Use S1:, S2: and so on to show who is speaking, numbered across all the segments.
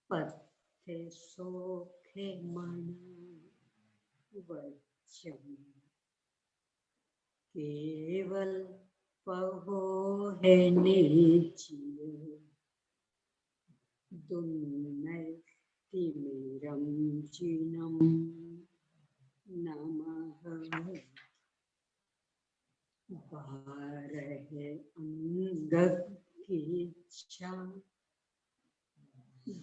S1: पथे सोखे मन वचन केवल पहो है निचिय दुन्नय तिमिरम जिनम नमः बारह अंग की इच्छा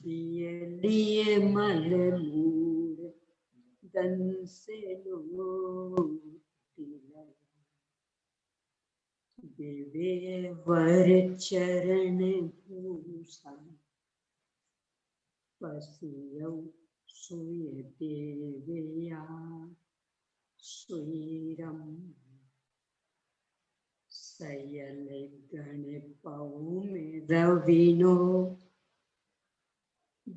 S1: दिए मल मूर दन से दिव्य वर चरण भूषा पसियौ सुय देवया सुरम सयल गण पौ में रविनो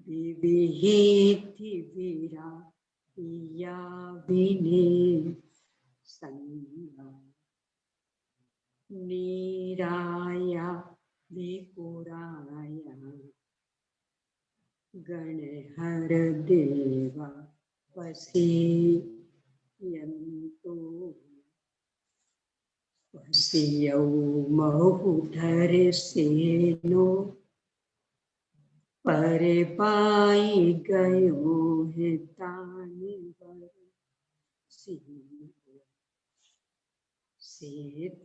S1: विविहिति वीरा पिया विने संगा नीराया विकुराया गणहर देवा पसियन्तु पसियौ महुधर सेनो परे पाई गयो है तानि से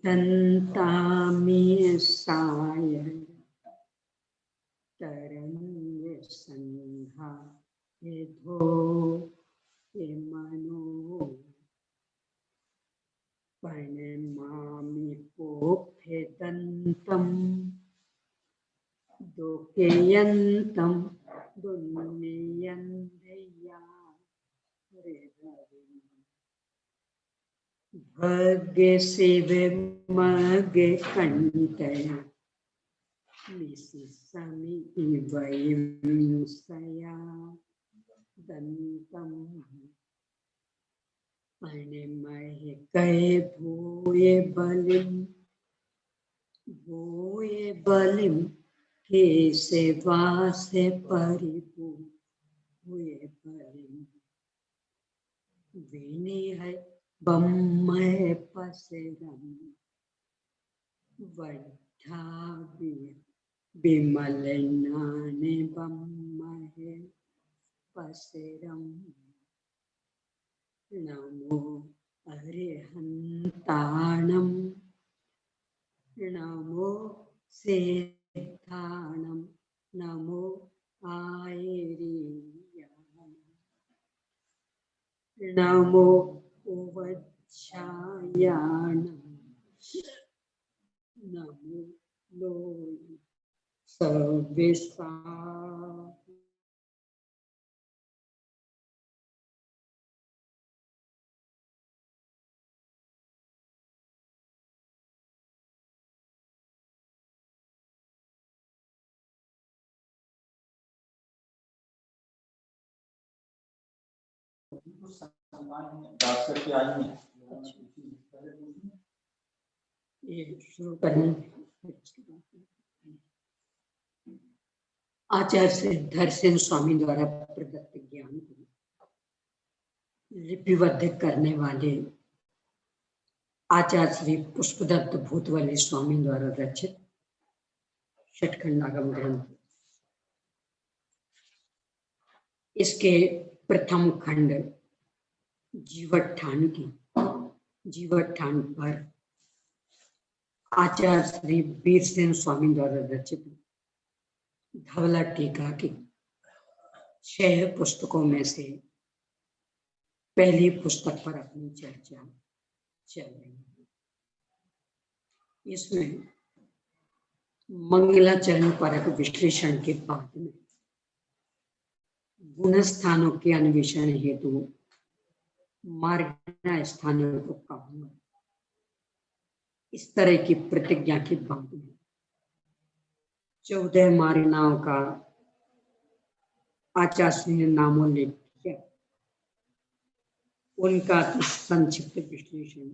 S1: तंतामिय सायर तरंग संघा धो मनो पणमामि पोफेदंतम दोकेयंतम दुन्नयंदया भग्य शिव मग्य कंटय निशिसमि वयंसया दंतम पणमय कहे भूये बलिम के सेवा से परिपू हुए बलिम विनिहय बम्मय पसरम वड्ढाव्य विमल नाने बम्मय पसरम नमो अरिहंताणम नमो सेत्थाणम नमो आयरियाणम नमो उवच्छायाणम नमो लोय सविसा शुरू करने आचार्य सिद्धर सेन स्वामी द्वारा प्रदत्त ज्ञान को लिपिबद्ध करने वाले आचार्य श्री पुष्पदत्त भूतवली स्वामी द्वारा रचित षटखंडागम ग्रंथ। इसके प्रथम खंड जीवत्थान पर आचार्य श्री वीरसेन स्वामी द्वारा रचित धवला टीका की 6 पुस्तकों में से पहली पुस्तक पर अपनी चर्चा चल रही है। इसमें मंगलाचरण परक विश्लेषण के बाद में गुण स्थानों के अन्वेषण हेतु मार्गना स्थानों को कहूंगा। इस तरह की प्रतिज्ञा के बाद में 14 मार्गनाओं का आचार्य ने नामोल्लेख किया। उनका संक्षिप्त विश्लेषण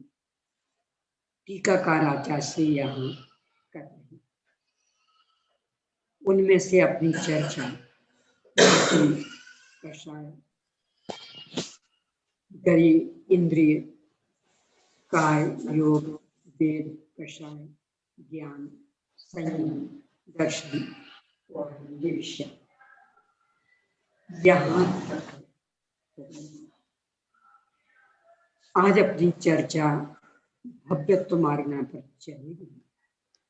S1: टीकाकार आचार्य से यहाँ कर रहे हैं। उनमें से अपनी चर्चा कषाय, गरी इंद्रिय, काय योग, वेद कषाय, ज्ञान संयम, दर्शन और विषय। यहाँ तक आज अपनी चर्चा भव्यत्व मार्गना पर चलेगी।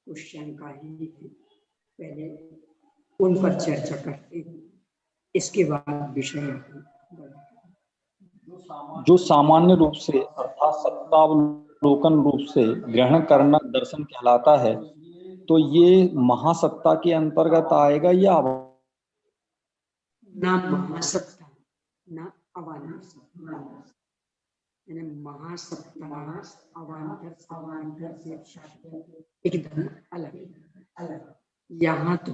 S1: कुछ शंकाएं हैं, पहले उन पर चर्चा करते हैं, इसके बाद विषय
S2: जो सामान्य रूप से अर्थात सत्तावलोकन रूप से ग्रहण करना दर्शन कहलाता है, तो ये महासत्ता के अंतर्गत आएगा या
S1: ना महासत्ता ना अवान्तर सत्ता। महासत्ता अवान्तर से एकदम अलग। यहाँ तो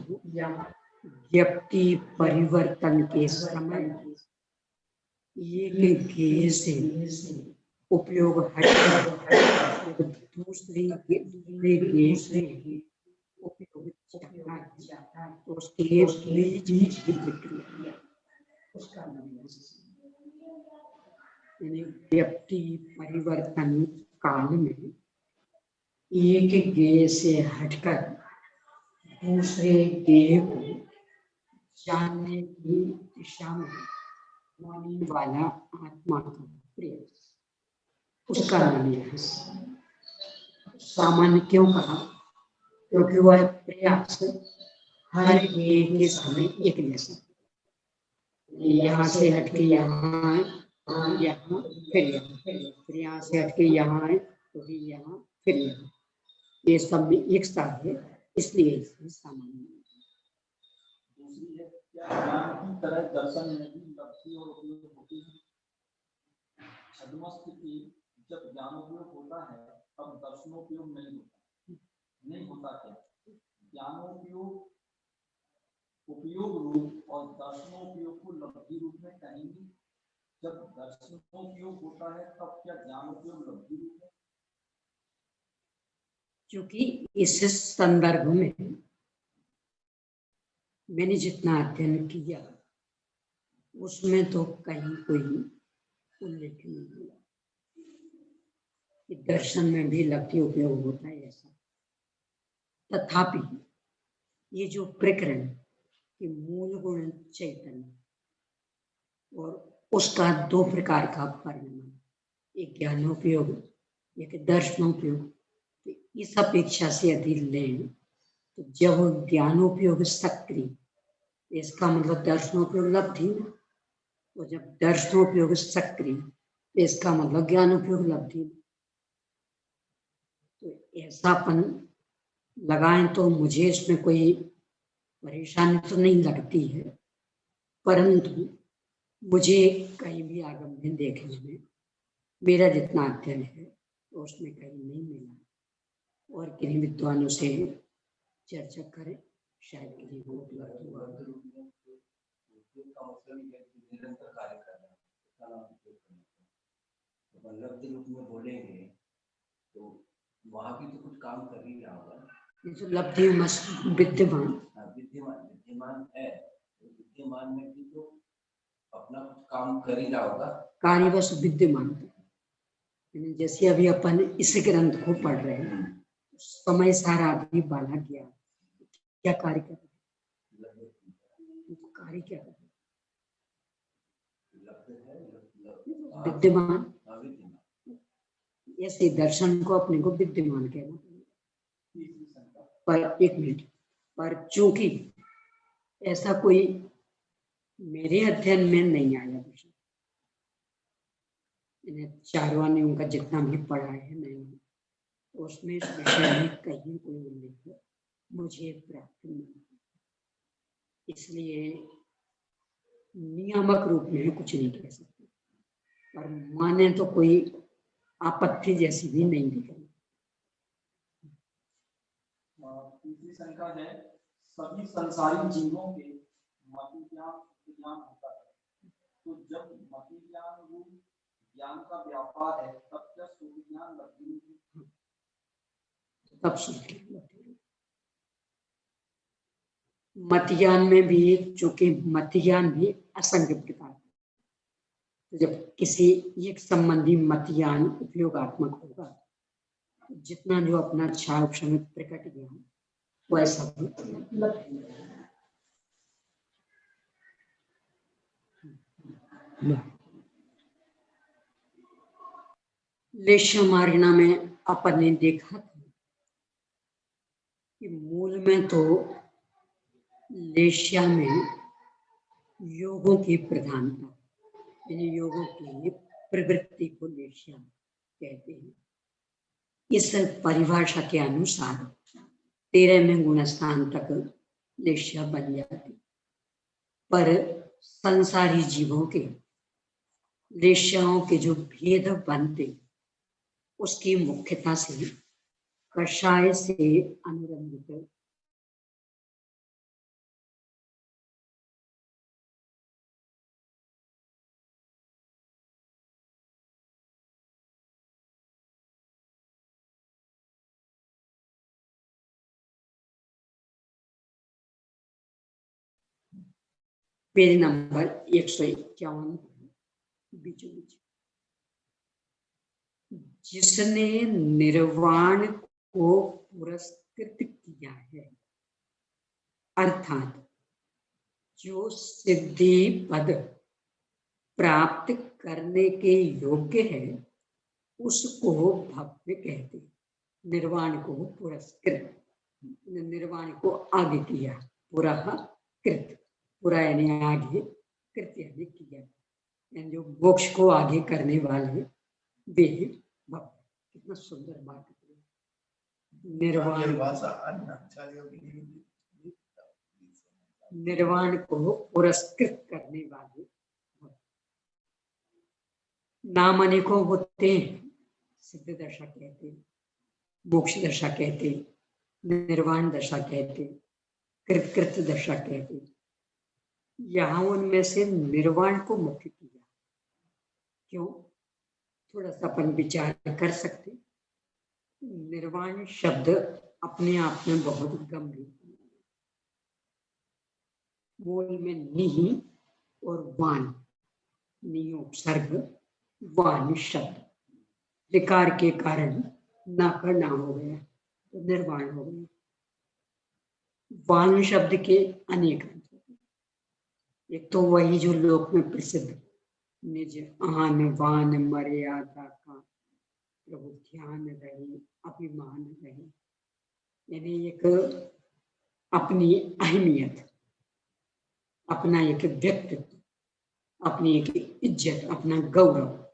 S1: व्यक्ति परिवर्तन के समय एक गेय से उपयोग हटकर दूसरे गेय से उपयोग जाता है, तो उसके बीच प्रक्रिया उसका व्यक्ति परिवर्तन काल में एक गेय से हटकर दूसरे गेय को जानने की दिशा में होने वाला आत्मा का प्रयास, उसका नाम है। सामान्य क्यों कहा? क्योंकि वह प्रयास हर एक के समय एक जैसा, यहाँ से हटके यहाँ यहाँ फिर यहाँ से हटके यहाँ है तो यहाँ फिर यहाँ, ये सब में एक साथ है, इसलिए इसमें सामान्य।
S2: तरह दर्शन में भी लक्ष्य और उपयोग होती है। छद्मस्थिति जब ज्ञानोपयोग होता है तब दर्शनोपयोग नहीं होता क्या? ज्ञानोपयोग उपयोग रूप और दर्शनोपयोग को लब्धि रूप में कहेंगे। जब दर्शनोपयोग होता है तब क्या ज्ञानोपयोग लब्धि रूप में?
S1: क्योंकि इस संदर्भ में मैंने जितना अध्ययन किया उसमें तो कहीं कोई उल्लेख नहीं हुआ कि दर्शन में भी लब्धि उपयोग होता है ऐसा। तथापि ये जो प्रकरण कि मूल गुण चैतन्य और उसका दो प्रकार का परिणाम, एक ज्ञानोपयोग एक दर्शनोपयोग, तो इस अपेक्षा से यदि लें तो जब ज्ञानोपयोग सक्रिय, इसका मतलब दर्शनोपयोग लब्धि, और जब दर्शनोपयोग सक्रिय इसका मतलब ज्ञानोपयोग लब्धि। तो ऐसापन लगाएं तो मुझे इसमें कोई परेशानी तो नहीं लगती है, परंतु मुझे कहीं भी आगम में देखने में मेरा जितना अध्ययन है तो उसमें कहीं नहीं मिला, और किन्हीं विद्वानों से चर्चा करें शायद किसी को उपलब्ध हुआ।
S3: निरंतर कार्य कर रहा है, लब्धि रूप में बोलेंगे तो वहाँ भी तो कुछ काम कर ही रहा होगा।
S1: जो लब्धि विद्यमान
S3: विद्यमान है, विद्यमान में भी तो अपना कुछ काम कर ही रहा होगा।
S1: कार्य बस विद्यमान, जैसे अभी अपन इस ग्रंथ को पढ़ रहे हैं, समय सारा अभी बाला गया, क्या कार्य कर रहे हैं? कार्य क्या कर रहे हैं? विद्यमान। ऐसे दर्शन को अपने को विद्यमान कहना, पर एक मिनट, पर चूंकि ऐसा कोई मेरे अध्ययन में नहीं आया विषय, चारवानियों का जितना भी पढ़ा है मैंने, उसमें इस विषय में कहीं कोई उल्लेख मुझे प्राप्त नहीं, इसलिए नियामक रूप में कुछ नहीं कह सकते, पर माने तो कोई आपत्ति जैसी भी नहीं दिख रही।
S2: तीसरी शंका है, सभी संसारी जीवों के मति ज्ञान होता है, तो जब मति ज्ञान रूप ज्ञान का व्यापार है तब क्या सुख ज्ञान लब्धि है?
S1: तब सुख मतज्ञान में भी, चूंकि मतज्ञान भी असंख्य प्रकार है, तो जब किसी एक संबंधी मतज्ञान उपयोगात्मक होगा तो जितना जो अपना क्षार क्षमित प्रकट ज्ञान वैसा भी लेशा मारिना में अपन ने देखा था कि मूल में तो लेशिया में योगों की प्रधानता, यानी योगों की प्रवृत्ति को लेशिया कहते हैं। इस परिभाषा के अनुसार 13वें गुणस्थान तक लेशिया बन जाती, पर संसारी जीवों के लेशियाओं के जो भेद बनते उसकी मुख्यता से कषाय से अनुरंजित पेज नंबर 151 बीचों बीच, जिसने निर्वाण को पुरस्कृत किया है, अर्थात जो सिद्धि पद प्राप्त करने के योग्य है उसको भव्य कहते। निर्वाण को पुरस्कृत, निर्वाण को आगे किया, पुरस्कृत, पुरा यानी आगे, कृत यानी किया, यानी जो मोक्ष को आगे करने वाले वे भक्त। कितना सुंदर बात है। निर्वाण को पुरस्कृत करने वाले भक्त। नाम अनेकों होते हैं, सिद्ध दशा कहते, मोक्ष दशा कहते, निर्वाण दशा कहते, कृत दशा कहते। यहाँ उनमें से निर्वाण को मुख्य किया। क्यों? थोड़ा सा अपन विचार कर सकते। निर्वाण शब्द अपने आप में बहुत गंभीर, मूल में निहि और वान, नि उपसर्ग वान शब्द, विकार के कारण ना करना हो गया तो निर्वाण हो गया। वान शब्द के अनेक अर्थ, एक तो वही जो लोक में प्रसिद्ध निज आन वान मर्यादा का प्रभु ध्यान रहे, अभिमान रहे, यानी एक अपनी अहमियत, अपना एक व्यक्तित्व, अपनी एक इज्जत, अपना गौरव।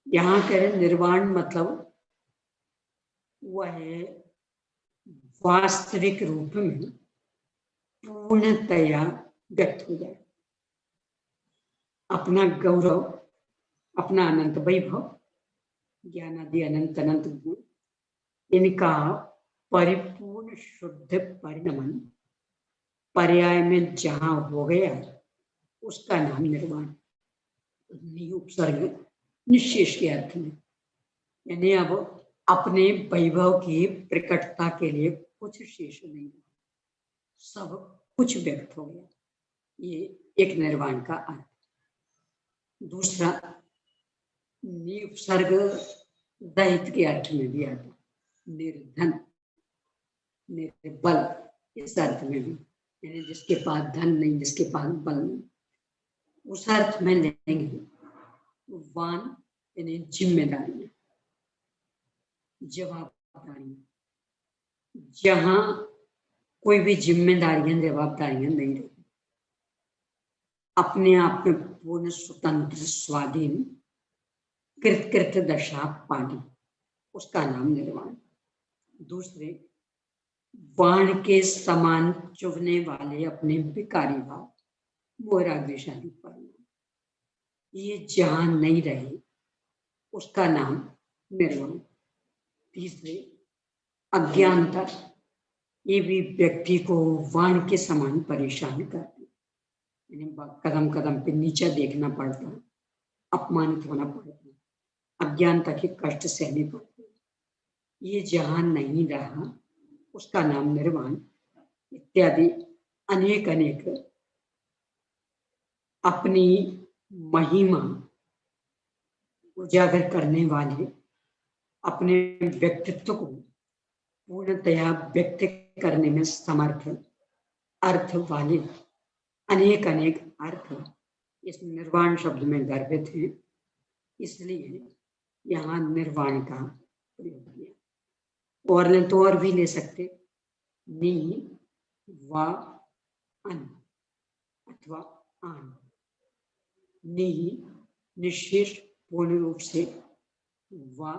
S1: यहाँ कह निर्वाण मतलब वह वास्तविक रूप में पूर्णतया व्यक्त हो जाए, अपना गौरव, अपना अनंत वैभव, ज्ञान आदि अनंत अनंत गुण, इनका परिपूर्ण शुद्ध परिणमन पर्याय में जहां हो गया उसका नाम निर्वाण। उपसर्ग निशेष के अर्थ में, यानी अब अपने वैभव की प्रकटता के लिए कुछ शेष नहीं, सब कुछ व्यक्त हो गया। ये एक निर्वाण का अर्थ। दूसरा, उपसर्ग दैहिक के अर्थ में भी आता, निर्धन, निर्बल, इस अर्थ में भी, यानी जिसके पास धन नहीं, जिसके पास बल नहीं, उस अर्थ में लेंगे। वान यानी जिम्मेदारी, जवाबदारी, जहां कोई भी जिम्मेदारियां जवाबदारियां नहीं रहती, अपने आप में पूर्ण स्वतंत्र स्वाधीन कृत दशा पानी, उसका नाम निर्वाण। दूसरे, वाण के समान चुभने वाले अपने विकारी भाव, मोहराग्रशाली परिणाम, ये जहां नहीं रहे उसका नाम निर्वाण। तीसरे, अज्ञानता, ये भी व्यक्ति को वाण के समान परेशान करती, यानी कदम कदम पे नीचा देखना पड़ता, अपमानित होना पड़ता, अज्ञानता के कष्ट सहने पड़ते, ये जहां नहीं रहा उसका नाम निर्वाण। इत्यादि अनेक अनेक अपनी महिमा उजागर करने वाले, अपने व्यक्तित्व को पूर्णतया व्यक्त करने में समर्थ अर्थ वाले अनेक अनेक अर्थ इस निर्वाण शब्द में गर्भित हैं। इसलिए यहाँ निर्वाण का प्रयोग किया। और ले तो और भी ले सकते, नि वा अन अथवा आन। नि निशेष पूर्ण रूप से, वा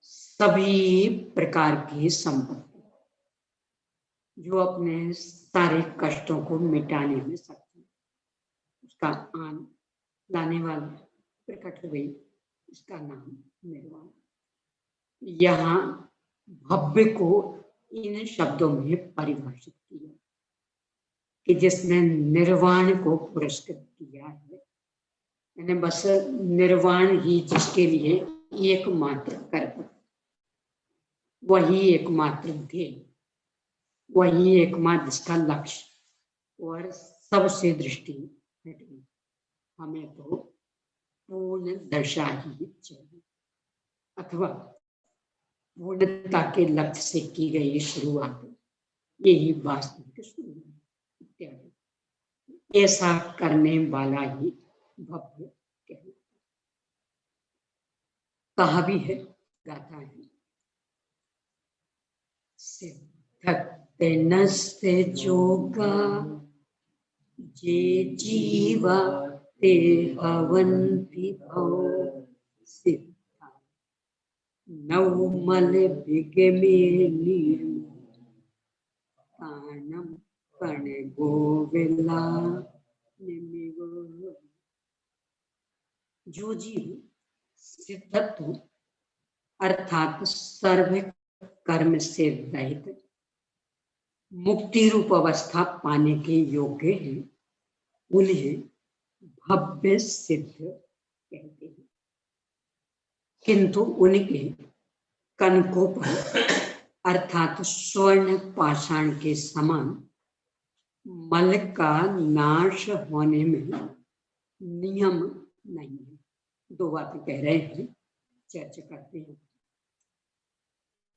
S1: सभी प्रकार की संपत्ति जो अपने सारे कष्टों को मिटाने में सक्षम, उसका आन लाने वाला प्रकट हो गई, इसका नाम निर्वाण। यहाँ भव्य को इन शब्दों में परिभाषित किया कि जिसने निर्वाण को पुरस्कृत किया है, यानी बस निर्वाण ही जिसके लिए एकमात्र कर्म, वही एकमात्र ध्येय, वही एकमात्र जिसका लक्ष्य, और सबसे दृष्टि हट गई। हमें तो पूर्ण दशा ही चाहिए, अथवा पूर्णता के लक्ष्य से की गई शुरुआत, यही वास्तविक शुरुआत इत्यादि। ऐसा करने वाला ही भव्य कहलाता। कहा भी है, गाथा है, सिद्धते नस्ते जोगा जे जीवा ते भवन्ति भव सिद्धा नवमल विगमे तानम कण गोविला। जो जीव सिद्धत्व अर्थात सर्व कर्म से रहित मुक्ति रूप अवस्था पाने के योग्य हैं, उन्हें भव्य सिद्ध कहते हैं। किंतु उनके कनकों पर अर्थात स्वर्ण पाषाण के समान मल का नाश होने में नियम नहीं है। दो बातें कह रहे हैं, चर्चा करते हैं।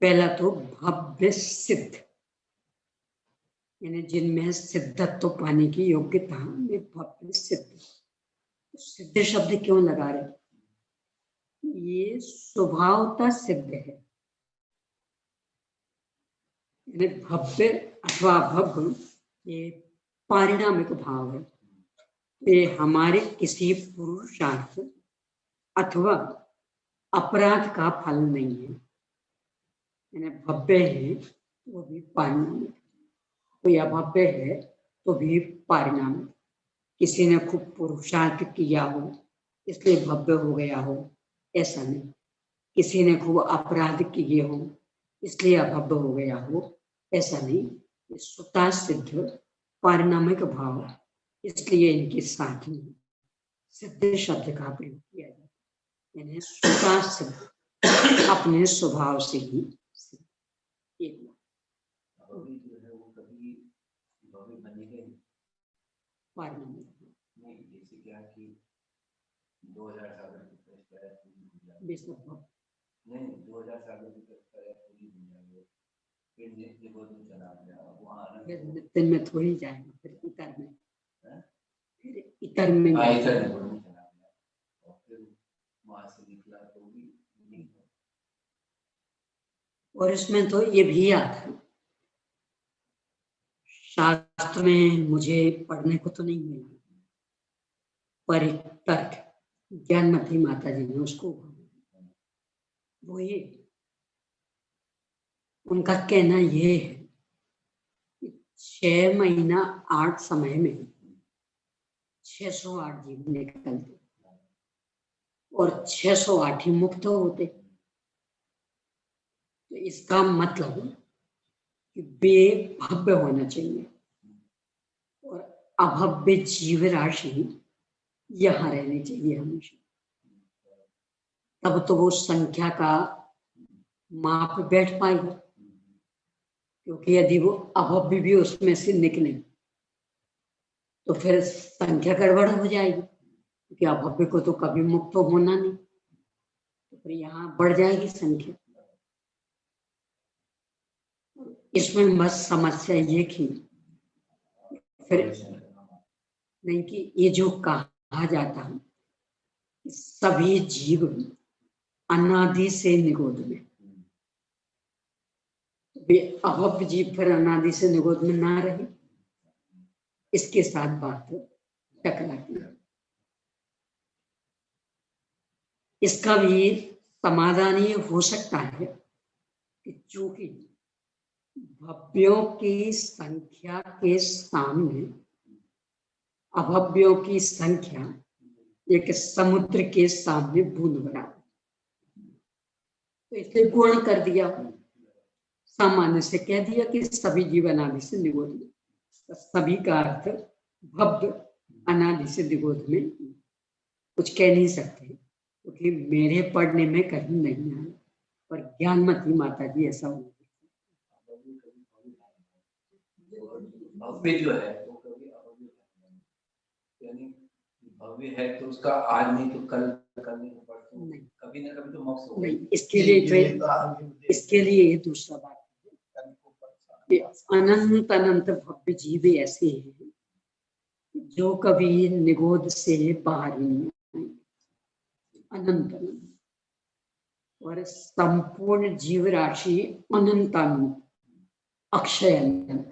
S1: पहला तो भव्य सिद्ध, यानी जिनमें सिद्धत्व पाने की योग्यता में भव्य सिद्ध। सिद्ध शब्द क्यों लगा रहे? ये स्वभावतः सिद्ध है, यानी भव्य अथवा भव्य ये पारिणामिक भाव है। ये हमारे किसी पुरुषार्थ अथवा अपराध का फल नहीं है, यानी भव्य है तो भी पारिणामिक, कोई अभव्य है तो भी परिणाम। किसी ने खूब पुरुषार्थ किया हो इसलिए भव्य हो गया हो, ऐसा नहीं। किसी ने खूब अपराध किए हो इसलिए अभव्य हो गया हो, ऐसा नहीं। स्वतः सिद्ध पारिणामिक भाव, इसलिए इनके साथ में सिद्ध शब्द का प्रयोग किया जाता है, यानी स्वतः सिद्ध, अपने स्वभाव से ही सिद्ध। पारिणामिक
S3: जैसे क्या कि 2000 साल नहीं 2000 साल पूरी दुनिया में फिर चला गया, वहाँ
S1: दिन में थोड़ी जाएगा, फिर इतर में, फिर इतर में
S3: चला गया और फिर वहाँ से निकला तो भी नहीं।
S1: और इसमें तो ये भी आता है, शास्त्र में मुझे पढ़ने को तो नहीं मिला, पर एक तर्क ज्ञानमती माता जी ने उसको, वो ये उनका कहना ये है कि 6 महीना 8 समय में 608 जीव निकलते और 608 ही मुक्त होते। तो इसका मतलब कि वे भव्य होना चाहिए और अभव्य जीव राशि यहाँ रहनी चाहिए हमेशा, तब तो वो संख्या का माप बैठ पाएगा कि क्योंकि यदि वो अभव्य भी उसमें से निकले तो फिर संख्या गड़बड़ हो जाएगी, क्योंकि अभव्य को तो कभी मुक्त होना नहीं, तो फिर यहाँ बढ़ जाएगी संख्या। इसमें बस समस्या ये थी फिर नहीं कि ये जो कहा जाता है सभी जीव अनादि से निगोद में, वे अभव्य जीव फिर अनादि से निगोद में ना रहे, इसके साथ बात टकराती है। इसका भी समाधान ये हो सकता है कि चूंकि भव्यों की संख्या के सामने अभव्यों की संख्या एक समुद्र के सामने बूंद बराबर, तो इसलिए गुण कर दिया, सामान्य से कह दिया कि सभी जीव अनादि से निगोद में, तो सभी का अर्थ भव्य अनादि से निगोद में कुछ कह नहीं सकते, क्योंकि मेरे पढ़ने में कहीं नहीं आया, पर ज्ञानमती माता जी ऐसा हो
S3: भव्य जो है वो कभी अभव्य है, यानी भव्य है तो उसका आज नहीं तो कल, कल नहीं तो परसों, कभी ना कभी तो मोक्ष होगा।
S1: नहीं, इसके लिए ये दूसरा बात है, अनंत अनंत भव्य जीव ऐसे हैं जो कभी निगोद से बाहर ही नहीं आए, अनंत अनंत, और संपूर्ण जीव राशि अनंत अनंत अक्षय अनंत,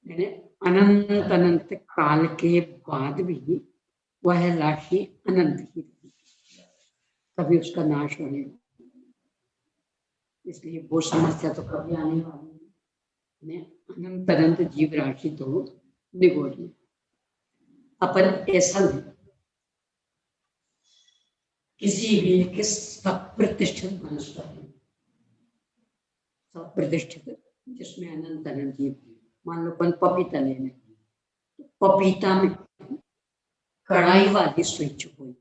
S1: यानी अनंत अनंत काल के बाद भी वह राशि अनंत ही रहेगी, कभी उसका नाश होने, इसलिए वो समस्या तो कभी आने वाली है। अनंत अनंत जीव राशि तो निगोद में, अपन ऐसा नहीं, किसी भी के सप्रतिष्ठित वनस्पति, सप्रतिष्ठित जिसमें अनंत अनंत जीव, मान लो अपन पपीता लेने, पपीता में कढ़ाई वाली स्विच हुई,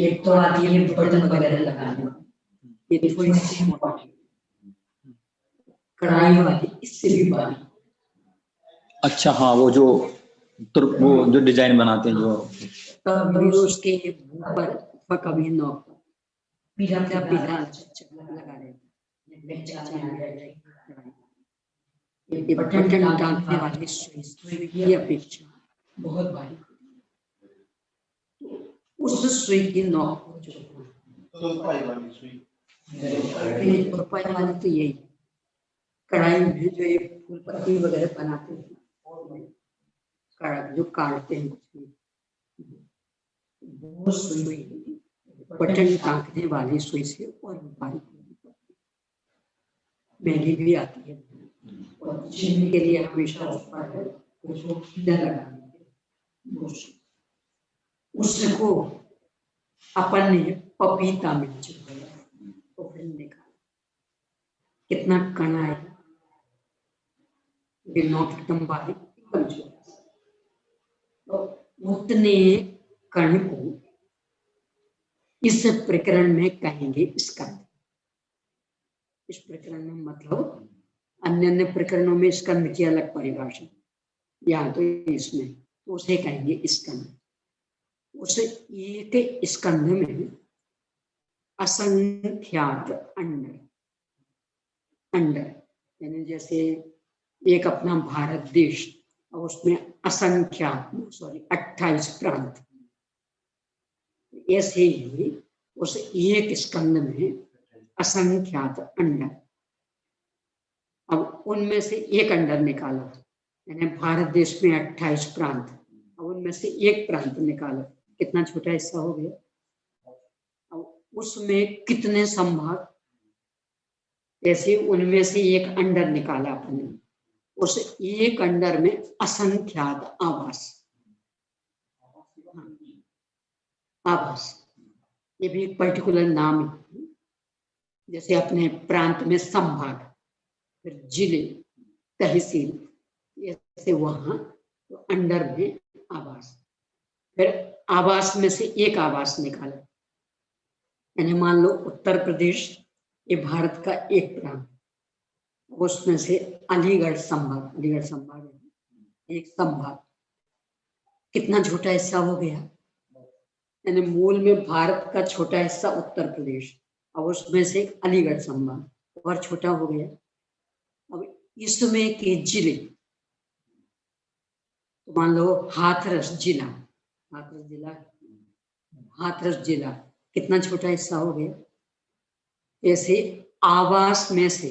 S1: एक तो आती है बटन वगैरह लगाने, ये थोड़ी सी मोटी, कढ़ाई वाली इससे भी बड़ी।
S2: अच्छा हाँ, वो जो डिजाइन बनाते हैं, जो
S1: कभी उसके ऊपर कभी नोक पर पीला पीला लगा देते, ये बटन टांगने वाली सुई की अपेक्षा बहुत भारी, उस सुई की नोक जो
S4: तुरपाई वाली सुई,
S1: तुरपाई वाली तो यही कढ़ाई में जो ये फूल पत्ती वगैरह बनाते हैं, कढ़ाई जो काटते हैं, वो सुई बटन टांगने वाली सुई से और बारीक महंगी भी आती है, और छीलने के लिए हमेशा उसको कीड़ा लगाना, उसको अपन ने पपीता में चुकाया, तो फिर निकाला कितना कण आएगा, नोट एकदम बारीक, तो उतने कण को इस प्रकरण में कहेंगे स्कंद। इस प्रकरण में मतलब अन्य अन्य प्रकरणों में स्कंद की अलग परिभाषा, यहाँ तो इसमें तो उसे कहेंगे स्कंद। उस एक स्कंद में असंख्यात अंडर, अंडर यानी जैसे एक अपना भारत देश और उसमें असंख्यात 28 प्रांत, ऐसे ही उस एक स्कंद में असंख्यात अंडर। अब उनमें से एक अंडर निकालो, यानी भारत देश में 28 प्रांत, अब उनमें से एक प्रांत निकालो, कितना छोटा हिस्सा हो गया। अब उसमें कितने संभाग, जैसे उनमें से एक अंडर निकाला आपने, उस एक अंडर में असंख्यात आवास, आवास ये भी एक पर्टिकुलर नाम है। जैसे अपने प्रांत में संभाग, फिर जिले, तहसील, ऐसे वहां तो अंडर में आवास, फिर आवास में से एक आवास निकाला, यानी मान लो उत्तर प्रदेश ये भारत का एक प्रांत, उसमें से अलीगढ़ संभाग है, एक संभाग, कितना छोटा हिस्सा हो गया। यानी मूल में भारत का छोटा हिस्सा उत्तर प्रदेश, अब उसमें से अलीगढ़ संभाग और छोटा हो गया। अब इसमें के जिले, तो मान लो हाथरस जिला कितना छोटा हिस्सा हो गया। ऐसे आवास में से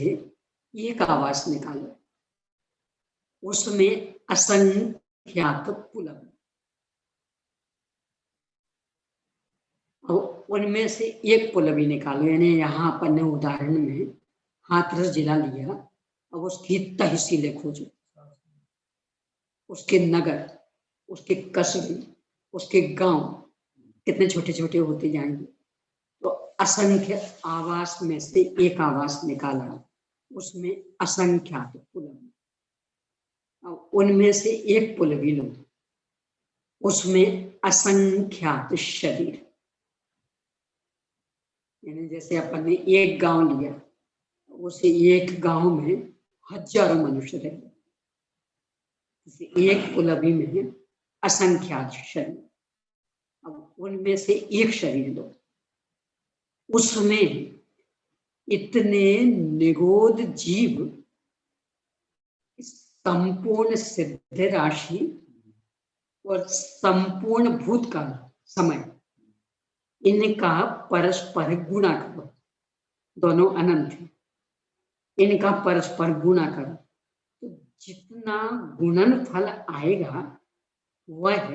S1: एक आवास निकालो, उसमें असंख्यात पुलम, अब उनमें से एक पुलवी निकालो। यानी यहाँ अपन ने उदाहरण में हाथरस जिला लिया, अब उसकी तहसीलें खोजो, उसके नगर, उसके कस्बे, उसके गांव कितने छोटे छोटे होते जाएंगे। तो असंख्य आवास में से एक आवास निकाला, उसमें असंख्यात पुलवी, अब उनमें से एक पुलवी लो, उसमें असंख्यात शरीर। यानी जैसे अपन ने एक गांव लिया, उसे एक गांव में हजारों मनुष्य रहे, एक पुलवी में असंख्यात शरीर, अब उनमें से एक शरीर लो, उसमें इतने निगोद जीव, संपूर्ण सिद्ध राशि और संपूर्ण भूतकाल समय, इनका परस्पर गुणा करो, दोनों अनंत है, इनका परस्पर गुणा करो, तो जितना गुणनफल आएगा वह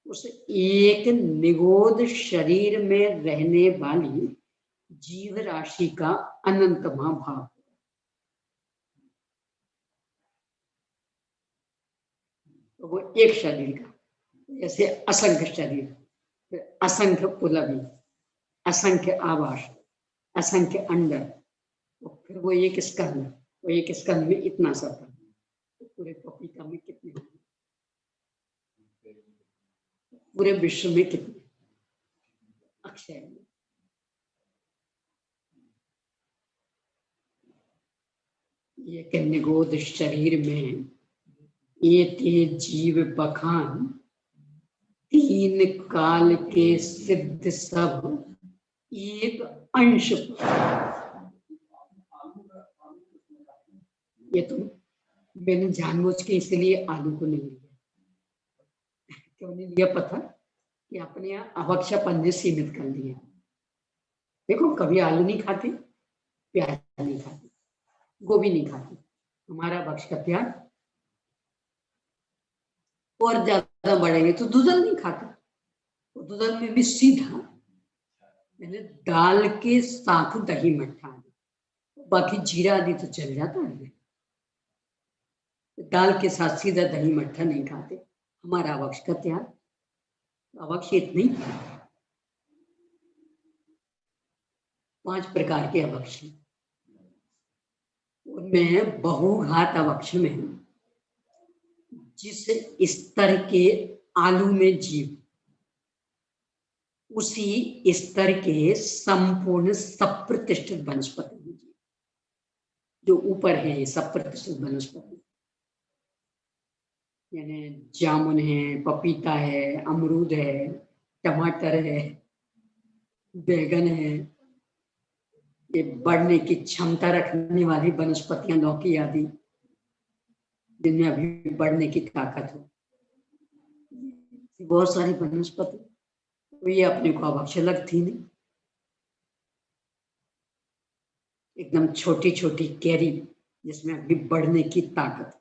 S1: उस एक निगोद शरीर में रहने वाली जीव राशि का अनंतमा भाव। तो वो एक शरीर का, जैसे असंख्य शरीर, असंख्य पुलवी, असंख्य आवास, असंख्य अंडर, तो फिर वो एक स्कंद, वो एक स्कंद में इतना सा था, तो पूरे पपीता में कितने, पूरे विश्व में कितने अक्षय में। एक निगोद शरीर में ये जीव बखान, तीन काल के सिद्ध सब एक अंश। ये तो मैंने जानबूझ के इसलिए आलू को नहीं लिया। क्यों नहीं लिया पता? कि अपने यहाँ अवक्षापन से सीमित कर दिए। देखो कभी आलू नहीं खाते, प्याज नहीं खाते, गोभी नहीं खाते, हमारा अवक्ष का प्याज, और ज्यादा बढ़ेंगे तो दूधल नहीं खाते, तो दूधल में भी सीधा मैंने दाल के साथ दही मट्ठा, बाकी जीरा आदि तो चल जाता है, दाल के साथ सीधा दही मट्ठा नहीं खाते। हमारा अवक्ष का त्याग, अवक्ष इतनी 5 प्रकार के अवक्ष, उनमें बहुघात अवक्ष में जिस स्तर के आलू में जीव, उसी स्तर के संपूर्ण सप्रतिष्ठित वनस्पति जीव जो ऊपर है, सप्रतिष्ठित वनस्पति, यानी जामुन है, पपीता है, अमरूद है, टमाटर है, बैगन है, ये बढ़ने की क्षमता रखने वाली वनस्पतियां, लौकी आदि, जिनमें अभी बढ़ने की ताकत हो, बहुत सारी वनस्पति, तो ये अपने को अवक्ष लगती नहीं। एकदम छोटी छोटी कैरी जिसमें अभी बढ़ने की ताकत,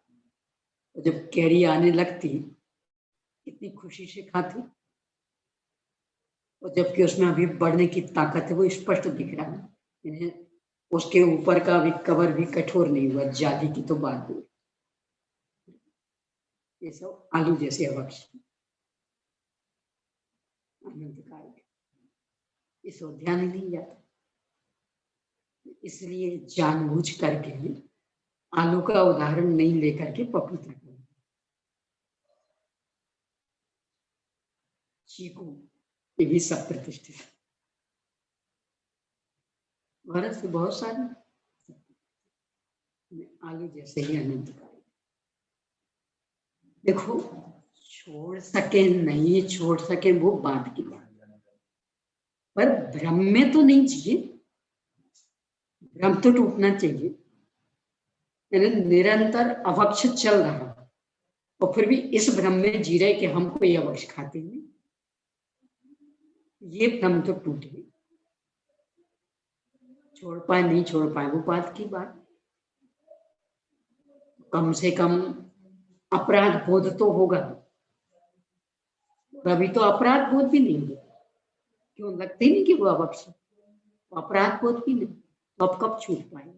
S1: तो जब कैरी आने लगती कितनी खुशी से खाती, और जबकि उसमें अभी बढ़ने की ताकत है, वो स्पष्ट दिख रहा है, उसके ऊपर का भी कवर भी कठोर नहीं हुआ, जाली की तो बात हुई। ये सब आलू जैसे अवक्ष अनंतकाल, इस ओर ध्यान ही नहीं जाता, इसलिए जानबूझ करके आलू का उदाहरण नहीं लेकर के पपीता का, चीकू, ये भी सब प्रतिष्ठित, भारत से बहुत सारे आलू जैसे ही अनंत कार्य। देखो, छोड़ सके नहीं छोड़ सके वो बात की बात, पर भ्रम में तो नहीं चाहिए, भ्रम तो टूटना चाहिए। यानी निरंतर अवक्ष चल रहा और फिर भी इस भ्रम में जी रहे कि हम कोई अवक्ष खाते नहीं, ये भ्रम तो टूटे। छोड़ पाए नहीं छोड़ पाए वो बात की बात, कम से कम अपराध बोध तो होगा। अभी तो अपराध बोध भी नहीं होगा, क्यों? लगते ही नहीं कि वो अवक्ष, अपराध बोध भी नहीं, तो अब कब छूट पाएगा?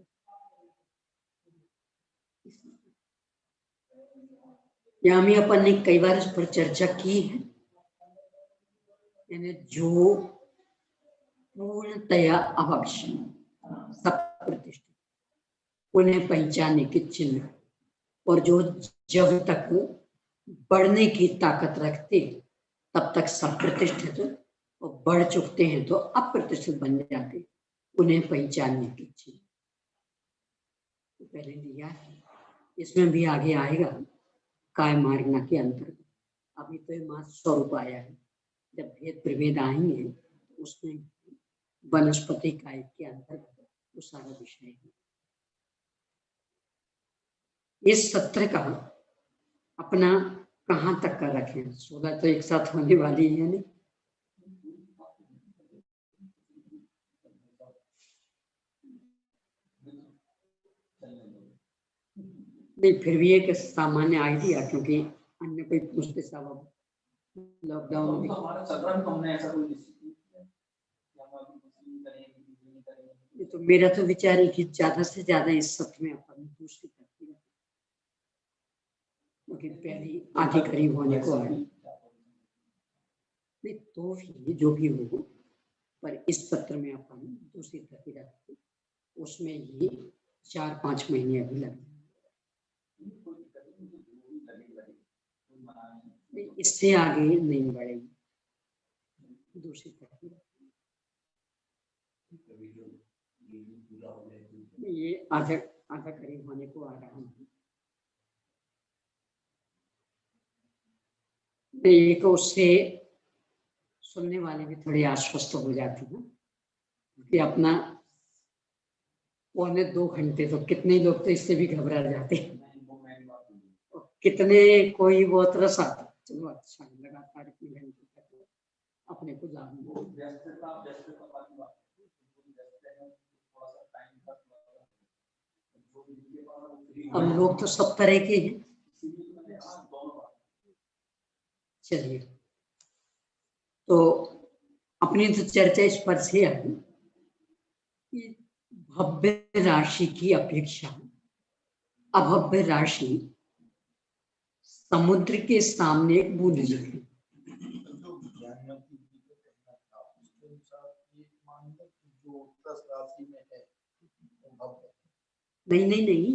S1: यहाँ में अपन ने कई बार इस पर चर्चा की है, यानी जो पूर्णतया अवक्ष सब प्रतिष्ठित, उन्हें पहचाने के चिन्ह, और जो जब तक बढ़ने की ताकत रखते तब तक सब प्रतिष्ठित, और बढ़ चुकते हैं तो अप्रतिष्ठित बन जाते, उन्हें पहचानने के चिन्ह। तो पहले लिया है, इसमें भी आगे आएगा काय मार्गना के अंतर्गत। अभी तो ये मात्र स्वरूप आया है, जब भेद प्रभेद आएंगे तो उसमें वनस्पति काय के अंतर्गत वो सारा विषय है। इस सत्र का अपना कहाँ तक का रखें? 16 तो एक साथ होने वाली है नहीं, नहीं फिर भी एक सामान्य आइडिया, क्योंकि अन्य कोई पूछते सब लॉकडाउन में
S2: हमारा सत्र में हमने ऐसा कोई डिसीजन किया कि हम अभी कुछ नहीं करेंगे, कुछ नहीं करेंगे।
S1: तो मेरा तो विचार है कि ज्यादा से ज्यादा इस सत्र में अपन दूसरी करती है, क्योंकि पहली आधी करीब होने को है, नहीं तो भी जो भी हो, पर इस सत्र में अपन दूसरी प्रति रखते, उसमें ये 4-5 महीने अभी लगे, इससे आगे नहीं बढ़ेगी दूसरी प्रति। ये आधा आधा करीब होने को आ रहा है। एक उससे सुनने वाले भी थोड़े आश्वस्त हो जाते हैं कि अपना 1.25 घंटे, तो कितने लोग तो इससे भी घबरा जाते हैं, कितने कोई बहुत रस आता, चलो अच्छा लगातार इतने घंटे तक अपने को जानना। अब लोग तो सब तरह के हैं। चलिए, तो अपनी तो चर्चा इस पर से आई कि भव्य राशि की अपेक्षा अभव्य राशि समुद्र के सामने एक बूंद जैसी। नहीं नहीं नहीं,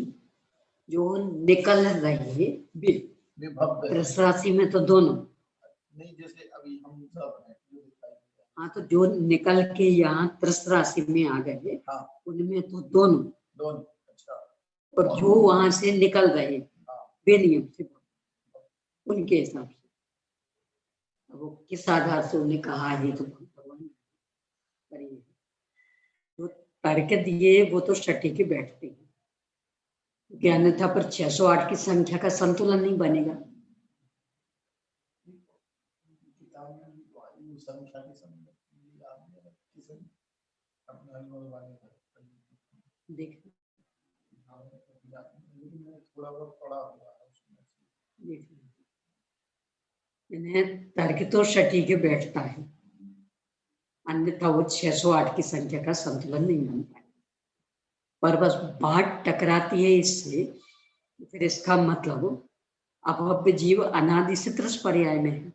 S1: जो निकल रही है राशि में तो दोनों
S4: नहीं, जैसे अभी हम सब हैं,
S1: हाँ, तो जो निकल के यहाँ त्रस राशि में आ गए,
S4: हाँ,
S1: उनमें तो दोनों
S4: दोनों। अच्छा,
S1: और जो वहां से निकल रहे बेनियम से, उनके हिसाब से, अब वो किस आधार से उन्हें कहा है तो भगवान करेंगे। जो तर्क दिए वो तो सटीक ही बैठते हैं, क्योंकि अन्यथा पर 608 की संख्या का संतुलन नहीं बनेगा। देख
S4: थोड़ा बहुत पढ़ा हुआ है उसमें।
S1: इन्हें तर्क तो सटीक ही बैठता है, अन्यथा वो 608 की संख्या का संतुलन नहीं बन पाए, पर बस बात टकराती है इससे, फिर इसका मतलब अभव्य जीव अनादि से त्रस पर्याय में है,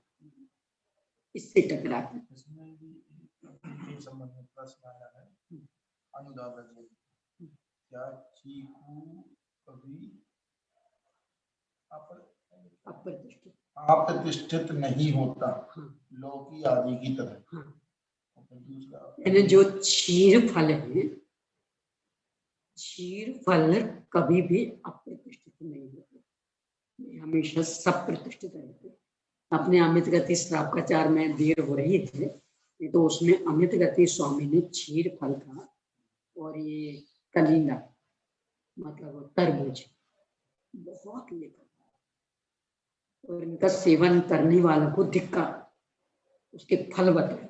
S1: इससे टकराते हैं।
S4: प्रश्न आया है, अनुदान क्या चीकू कभी अप्रतिष्ठित नहीं होता?
S1: हाँ।
S4: लौकी आदि की तरह।
S1: हाँ।
S4: दूसरा,
S1: यानी जो क्षीर फल है क्षीर फल कभी भी अप्रतिष्ठित नहीं होते, हमेशा सब प्रतिष्ठित रहते। अपने अमित गति श्राप का 4 में देर हो रही थे, तो उसमें अमित गति स्वामी ने क्षीर फल का और ये कलिंगा मतलब तरबूज बहुत लिखा, और इनका सेवन करने वालों को धिक्कार, उसके फल बताए,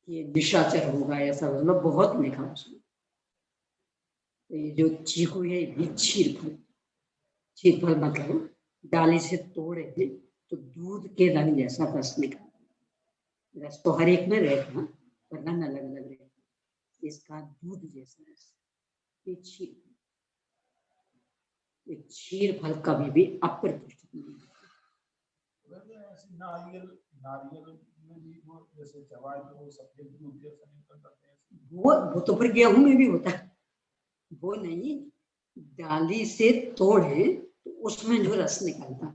S1: ये निशाचर होगा ऐसा, मतलब बहुत लिखा उसमें। तो ये जो चीकू है ये क्षीर फल, क्षीर फल मतलब डाली से तोड़े थे तो दूध के रंग जैसा रस निकला। रस तो हर एक में रहेगा पर रंग अलग अलग रहेगा, इसका दूध जैसा रस। ये क्षीर, ये क्षीर फल कभी भी अप्रतिष्ठित नहीं होता।
S4: ऐसे नारियल में भी वो जैसे चबाए तो वो सफेद दूध जैसा निकल जाते हैं।
S1: वो तो फिर गेहूं में भी होता है, वो नहीं, डाली से तोड़े तो उसमें जो रस निकलता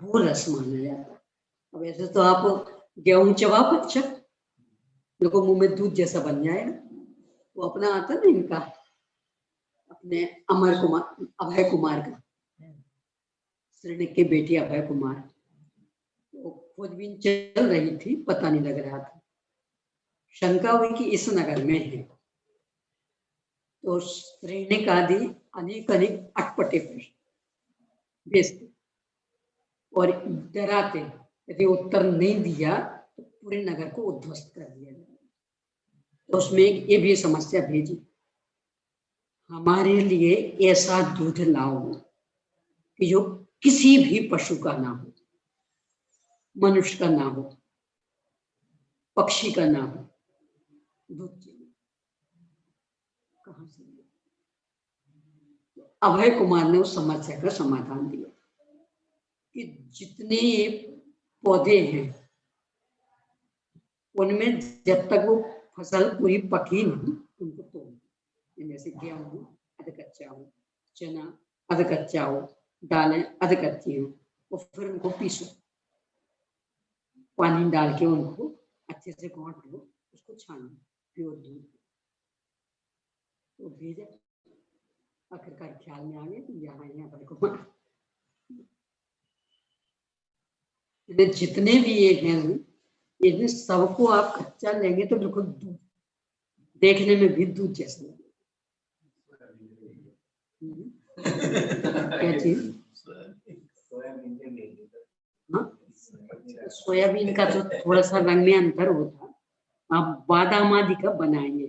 S1: वो रस माना जाता है। अब ऐसे तो आप गेहूं चबा अच्छा देखो मुंह में दूध जैसा बन जाएगा, वो अपना आता ना इनका अपने अमर कुमार अभय कुमार का, श्रीनिक की बेटी अभय कुमार, तो खोजबीन चल रही थी, पता नहीं लग रहा था, शंका हुई कि इस नगर में है, तो श्रीनिक आदि अनेक अनेक अटपटे प्रश्न भेजते और डराते, यदि उत्तर नहीं दिया तो पूरे नगर को उद्ध्वस्त कर दिया जाएगा। तो उसमें ये भी समस्या भेजी, हमारे लिए ऐसा दूध लाओ कि जो किसी भी पशु का ना हो, मनुष्य का ना हो, पक्षी का ना हो, दूध चाहिए। कहां से? अभय कुमार ने उस समस्या का समाधान दिया कि जितने पौधे हैं उनमें जब तक वो फसल पूरी पकी नहीं उनको तोड़, जैसे गेहूं अध कच्चा हो, चना अध कच्चा हो, दालें अध कच्ची हो, और फिर उनको पीसो, पानी डाल के उनको अच्छे से घोंट लो, उसको छानो, प्योर दूध। तो भेजा, आखिरकार ख्याल में आ गया कि यहाँ पर जितने भी ये हैं, इनमें सबको आप कच्चा लेंगे तो बिल्कुल दूध, देखने में भी दूध जैसा लगेगा। क्या चीज? सोयाबीन का जो थोड़ा सा रंग में अंतर होता, आप बादाम आदि का बनाएंगे,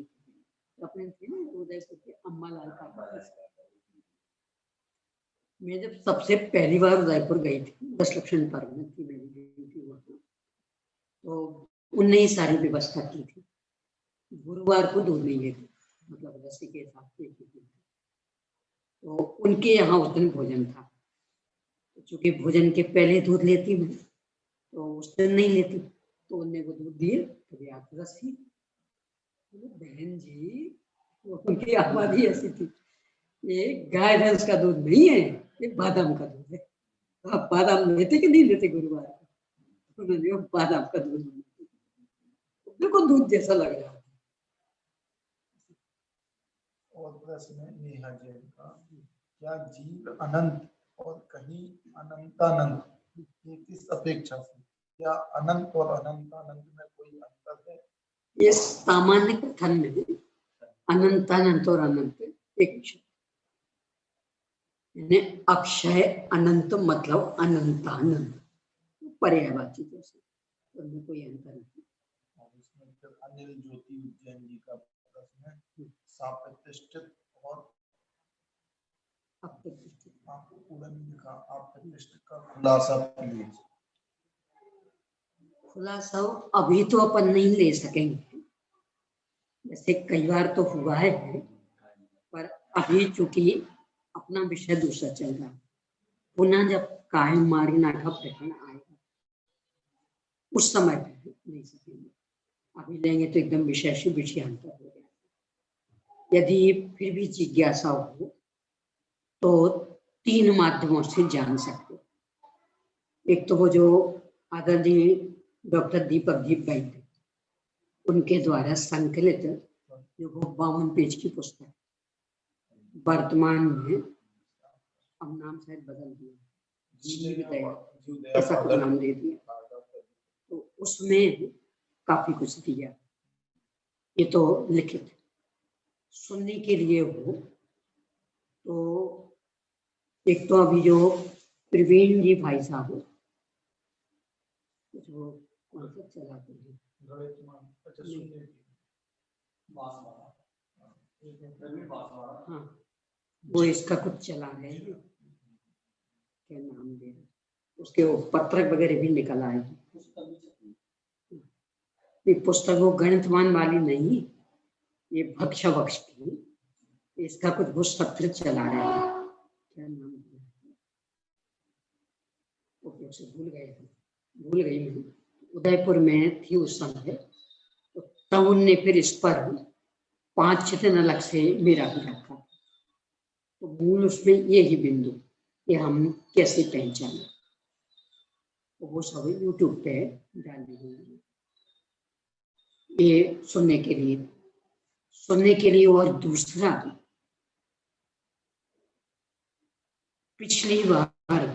S1: अपने थे ना उदयपुर के अम्बालाल का। मैं जब सबसे पहली बार उदयपुर गई थी, 10 लक्षण पर्व में थी मेरी बेटी वहाँ, तो उनने ही सारी व्यवस्था की थी। गुरुवार को दूध नहीं लेते, मतलब रस्सी के हिसाब से, तो उनके यहाँ उस दिन भोजन था, चूंकि भोजन के पहले दूध लेती मैं, तो उस दिन नहीं लेती, तो उनने वो दूध दिए, तो आप रस्सी, बहन जी वो उनकी आबादी ऐसी थी, ये गाय भैंस का दूध नहीं है, ये बादाम का दूध है। तो आप बादाम लेते कि नहीं लेते गुरुवार को? उन्होंने वो बादाम का दूध, बिल्कुल दूध जैसा लग रहा था।
S4: और प्रश्न है नेहा जैन का, क्या जीव अनंत और कहीं अनंतानंत, ये किस अपेक्षा से? क्या अनंत और अनंतानंत में कोई अंतर है?
S1: ये सामान्य कथन में अनंतानंत और अनंत एक शब्द, अक्षय अनंत मतलब अनंतानंत, पर्यायवाची जैसे, उनमें कोई अंतर नहीं।
S4: अनिल ज्योति उज्जैन जी का प्रश्न है, साप्रतिष्ठित और
S1: अप्रतिष्ठित,
S4: आपको पूरा नहीं लिखा, अप्रतिष्ठित का खुलासा प्लीज।
S1: खुलासा अभी तो अपन नहीं ले सकेंगे, जैसे कई बार तो हुआ है, पर अभी चूंकि अपना विषय दूसरा चल रहा है, पुनः जब कायम मारीना का प्रकरण आएगा उस समय पर नहीं सकेंगे, अभी लेंगे तो एकदम विषय से विषयांतर हो गया। यदि फिर भी जिज्ञासा हो तो 3 माध्यमों से जान सकते हो। एक तो वो जो आदरणीय डॉक्टर दीपक जी वैद्य, उनके द्वारा संकलित देखो 52 पेज की पुस्तक, वर्तमान में अब नाम शायद बदल दिया, जीवदया ऐसा कुछ नाम दे दिया। तो उसमें काफी कुछ दिया। ये तो लिखित, सुनने के लिए हो तो एक तो अभी जो प्रवीण जी भाई साहब कुछ वो कौन सा चलाते हैं, हाँ वो इसका कुछ चला रहे हैं, क्या नाम दे रहे, उसके वो पत्रक वगैरह भी निकल आए हैं। ये पुस्तक वो गणितवान वाली नहीं, ये भक्ष वक्ष की, इसका कुछ वो सत्र चला रहे हैं, क्या नाम दिया, भूल गई मैं। उदयपुर में थी उस समय, तो तब उनने फिर इस पर 5-6 दिन अलग से मेरा भी रखा। तो मूल उसमें ये ही बिंदु कि हम कैसे पहचाने, तो वो सब YouTube पे डाल दीजिए। ये सुनने के लिए। और दूसरा, पिछली बार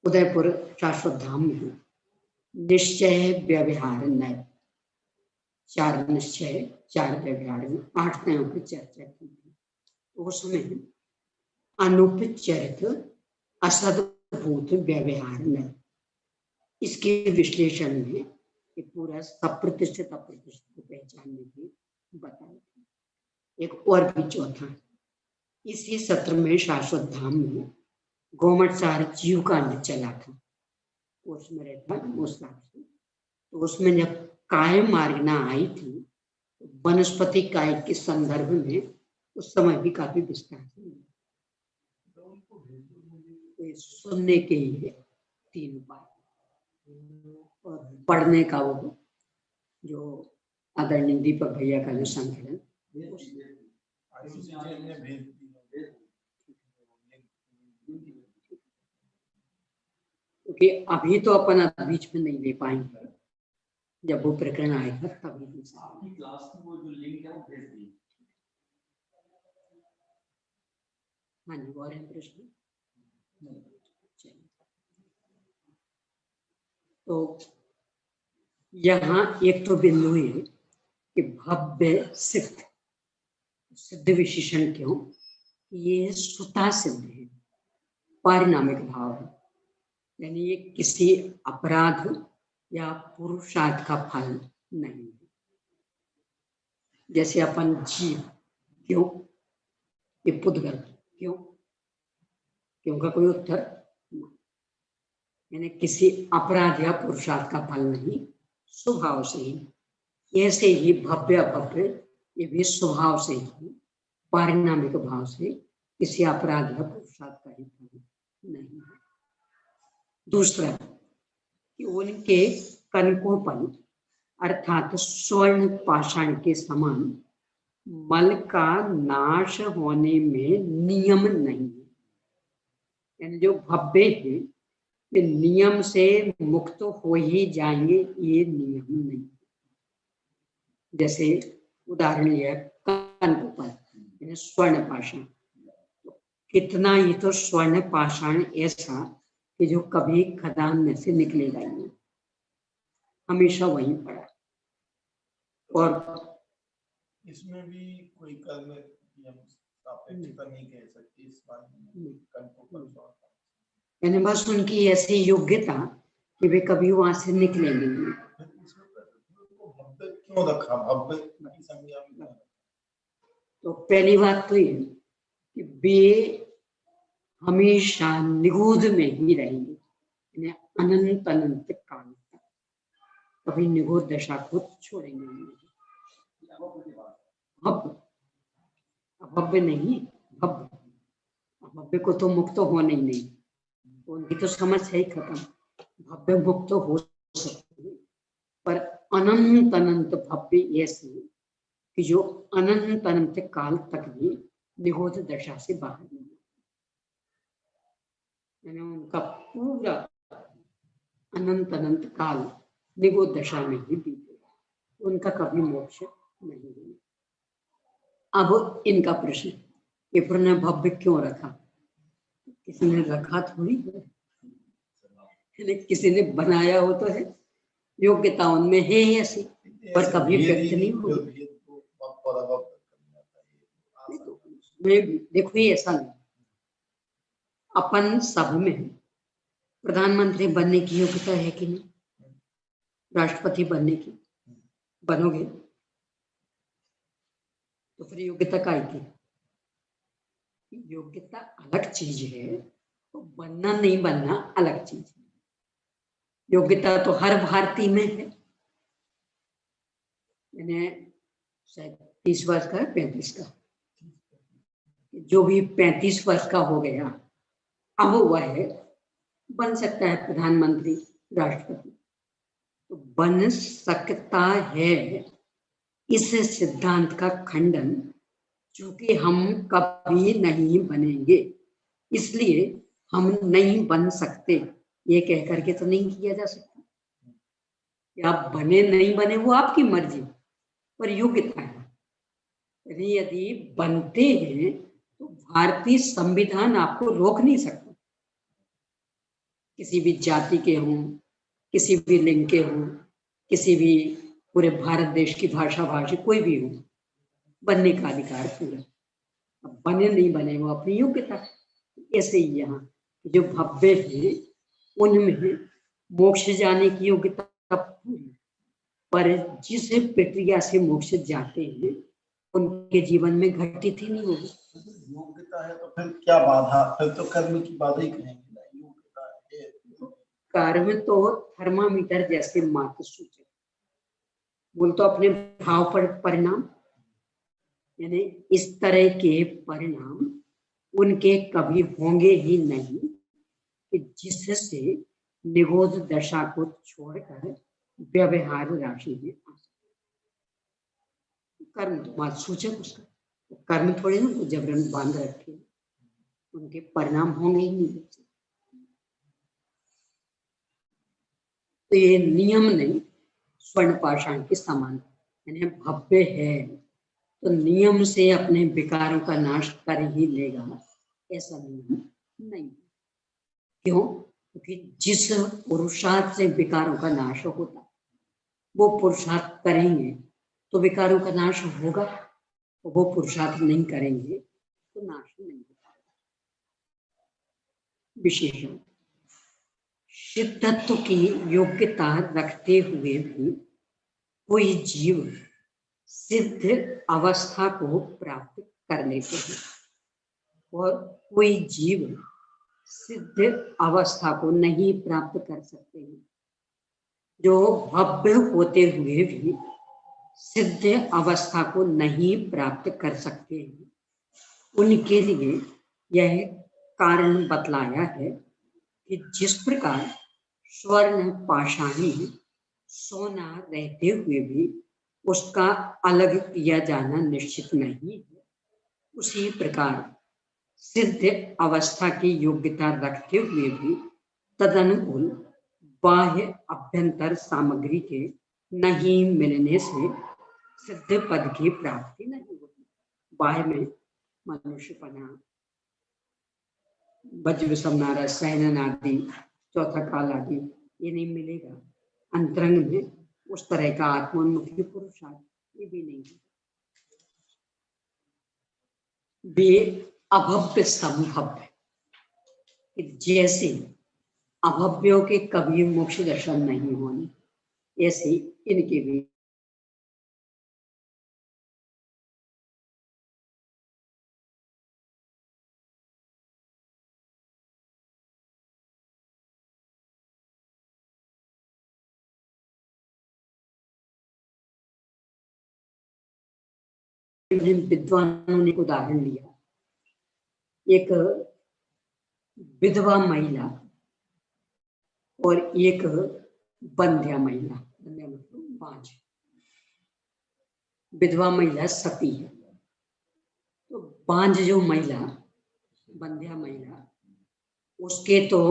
S1: उदयपुर शाश्वत धाम में निश्चय व्यवहार नय, 4 निश्चय 4 व्यवहार में 8 नयों की चर्चा की थी। उसमें अनुपचरित असद्भूत व्यवहार नय, इसके विश्लेषण में ये पूरा सप्रतिष्ठित अप्रतिष्ठित को पहचानने की बताई थी। एक और भी चौथा, इसी सत्र में शाश्वत धाम में गोमटसार जीव का अंड चला था, उसमें रहता उस से। तो उसमें जब काय मार्गना आई थी, वनस्पति काय के संदर्भ में उस समय भी काफी विस्तार से तो सुनने के लिए 3 उपाय, और पढ़ने का वो जो आदरणीय दीपक भैया का जो संकलन, क्योंकि अभी तो अपन बीच में नहीं ले पाएंगे, जब वो प्रकरण आएगा तभी।
S2: आपकी क्लास की वो जो लिंक है वो भेज दी।
S1: हाँ जी, और है प्रश्न? तो यहाँ एक तो बिंदु है कि भव्य सिद्ध विशेषण क्यों, ये स्वतः सिद्ध है, पारिणामिक भाव है, यानी ये किसी अपराध या पुरुषार्थ का फल नहीं है। जैसे अपन जीव, क्यों ये पुद्गल, क्यों का कोई उत्तर, यानी किसी अपराध या पुरुषार्थ का फल नहीं, स्वभाव से ही। ऐसे ही भव्य अभव्य ये भी स्वभाव से ही, पारिणामिक भाव से किसी अपराध या पुरुषार्थ का ही फल नहीं है। दूसरा कि उनके कनकोपन अर्थात स्वर्ण पाषाण के समान मल का नाश होने में नियम नहीं है, यानी जो भव्य है वे नियम से मुक्त हो ही जाएंगे, ये नियम नहीं। जैसे उदाहरण लिया कनकोपन यानी स्वर्ण पाषाण, कितना ही तो स्वर्ण पाषाण ऐसा कि जो कभी खदान में से निकलेगा ही नहीं, हमेशा वहीं पड़ा। और
S4: इसमें भी कोई कर्म सापेक्षता नहीं कह सकती इस बात में,
S1: यानी बस उनकी ऐसी योग्यता कि वे कभी वहां से निकलेंगे नहीं।
S4: क्यों रखा भव्य की संज्ञा में?
S1: तो पहली बात तो ये कि वे हमेशा निगूढ़ में ही रहेंगे, यानी अनंत अनंत काल तक कभी निगूढ़ दशा को छोड़ेंगे नहीं। अभव्य नहीं, भव्य को तो मुक्त होने ही नहीं, उनकी तो समझ है ही खत्म। भव्य मुक्त हो सकते हैं, पर अनंत अनंत भव्य ऐसे कि जो अनंत अनंत काल तक भी निगूढ़ दशा से बाहर नहीं, यानी उनका पूरा अनंत अनंत काल निगूढ़ दशा में ही बीतेगा, उनका कभी मोक्ष नहीं होगा। अब इनका प्रश्न, पेपर ने भव्य क्यों रखा? किसी ने रखा थोड़ी है, किसी ने बनाया हो तो है, योग्यता उनमें है ही ऐसी, पर कभी व्यक्त नहीं होगी। देखो ये ऐसा नहीं, अपन सब में प्रधानमंत्री बनने की योग्यता है कि नहीं? राष्ट्रपति बनने की बनोगे तो फिर योग्यता काय की? योग्यता अलग चीज है, तो बनना नहीं बनना अलग चीज है। योग्यता तो हर भारतीय में है। मैंने शायद 30 वर्ष का 35 का, जो भी 35 वर्ष का हो गया अब वह बन सकता है प्रधानमंत्री, राष्ट्रपति, तो बन सकता है। इस सिद्धांत का खंडन चूंकि हम कभी नहीं बनेंगे इसलिए हम नहीं बन सकते, ये कह करके तो नहीं किया जा सकता कि आप बने नहीं बने वो आपकी मर्जी, पर योग्यता है। यदि बनते हैं तो भारतीय संविधान आपको रोक नहीं सकता। किसी भी जाति के हों, किसी भी लिंग के हों, किसी भी पूरे भारत देश की भाषा भाषी कोई भी हो, बनने का अधिकार पूरा। अब बने नहीं बने वो अपनी योग्यता। ऐसे ही यहाँ जो भव्य है उनमें मोक्ष जाने की योग्यता पूरी, पर जिस प्रक्रिया से मोक्ष जाते हैं उनके जीवन में घटित ही नहीं होगी।
S4: योग्यता है तो फिर क्या बाधा? फिर तो कर्म की बाधा ही कहेंगे ना, योग्यता है।
S1: कर्म तो थर्मामीटर जैसे मात्र सूचक, बोल तो अपने भाव पर परिणाम, यानी इस तरह के परिणाम उनके कभी होंगे ही नहीं कि जिससे निगोद दशा को छोड़कर व्यवहार राशि में आ सके। कर्म तो मात्र सूचक उसका, कर्म थोड़े ना उनको जबरन बांध रखे, उनके परिणाम होंगे ही नहीं। तो ये नियम नहीं, स्वर्ण पाषाण के समान, यानी भव्य है तो नियम से अपने विकारों का नाश कर ही लेगा, ऐसा नियम नहीं। क्यों? क्योंकि जिस पुरुषार्थ से विकारों का नाश होता वो पुरुषार्थ करेंगे तो विकारों का नाश होगा, तो वो पुरुषार्थ नहीं करेंगे तो नाश नहीं होगा। विशेषण, सिद्धत्व की योग्यता रखते हुए भी कोई जीव सिद्ध अवस्था को प्राप्त कर लेते हैं और कोई जीव सिद्ध अवस्था को नहीं प्राप्त कर सकते हैं। जो भव्य होते हुए भी सिद्ध अवस्था को नहीं प्राप्त कर सकते हैं उनके लिए यह कारण बतलाया है कि जिस प्रकार स्वर्ण पाषाण में सोना रहते हुए भी उसका अलग किया जाना निश्चित नहीं है, उसी प्रकार सिद्ध अवस्था की योग्यता रखते हुए भी तदनुकूल बाह्य अभ्यंतर सामग्री के नहीं मिलने से सिद्ध पद की प्राप्ति नहीं होती। बाह्य में मनुष्यपना, वज्र समनारा, सैनन आदि, चौथा काल आदि ये नहीं मिलेगा। अंतरंग में उस तरह का आत्मोन्मुखी पुरुषार्थ ये भी नहीं है। वे अभव्य संभव्य, जैसे अभव्यों के कभी मोक्ष दर्शन नहीं होने, ऐसे इनके भी विद्वानों ने उदाहरण लिया। एक विधवा महिला और एक बंध्या महिला, बंध्या मतलब बांझ। विधवा महिला सती है, तो बांझ जो महिला, बंध्या महिला, उसके तो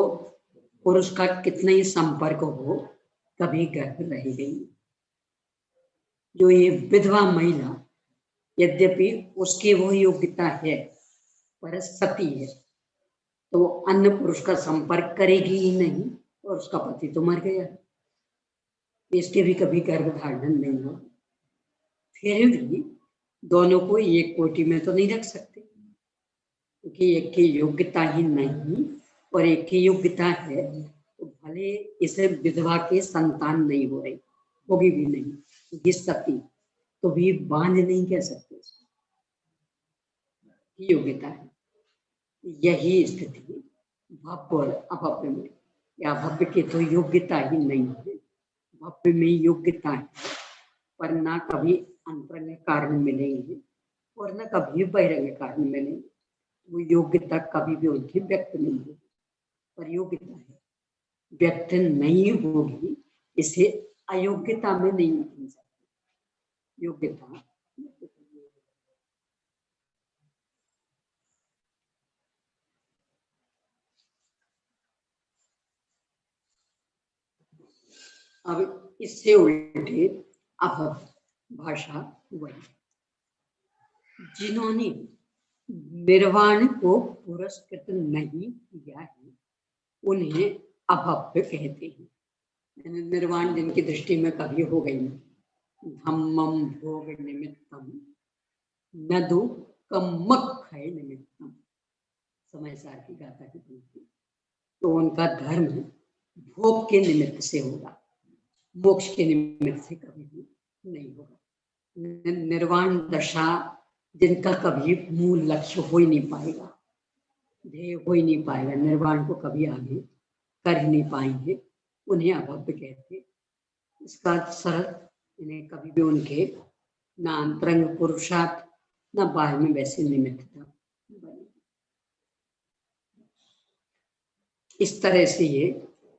S1: पुरुष का कितना ही संपर्क हो कभी गर्भ रह गई। जो ये विधवा महिला यद्यपि उसकी वो योग्यता है पर सती है, तो अन्य पुरुष का संपर्क करेगी ही नहीं और उसका पति तो मर गया, इसके भी कभी गर्भ धारण नहीं हो। फिर भी दोनों को एक कोटि में तो नहीं रख सकते, क्योंकि एक की योग्यता ही नहीं और एक की योग्यता है, तो भले इसे विधवा के संतान नहीं हो रही, होगी भी नहीं, क्योंकि सती तो भी बांझ नहीं कह सकते, योग्यता है। यही स्थिति भव्य और अभव्य में, या भव्य की तो योग्यता ही नहीं है, भव्य में योग्यता है पर ना कभी अंतरंग कारण मिलेंगे और न कभी बहिरंग कारण मिलेंगे, वो योग्यता कभी भी उनकी व्यक्त नहीं होगी, पर योग्यता है, व्यक्त नहीं होगी, इसे अयोग्यता में नहीं गिन सकते। योग्यता अब इससे उल्टे अभव्य भाषा वही, जिन्होंने निर्वाण को पुरस्कृत नहीं किया है उन्हें अभव्य कहते हैं। निर्वाण जिनकी दृष्टि में कभी हो गई नहीं, धम्मम भोग निमित्तम नदु कम्मक्षय निमित्तम, समय सार की गाथा की पंक्ति, तो उनका धर्म भोग के निमित्त से होगा, मोक्ष के निमित्त से कभी भी नहीं होगा। निर्वाण दशा जिनका कभी मूल लक्ष्य हो ही नहीं पाएगा, ध्येय हो ही नहीं पाएगा, निर्वाण को कभी आगे कर ही नहीं पाएंगे, उन्हें अभव्य कहते। इसका सरल, इन्हें कभी भी उनके न अंतरंग पुरुषार्थ न बाहर में वैसे निमित्तता बनी। इस तरह से ये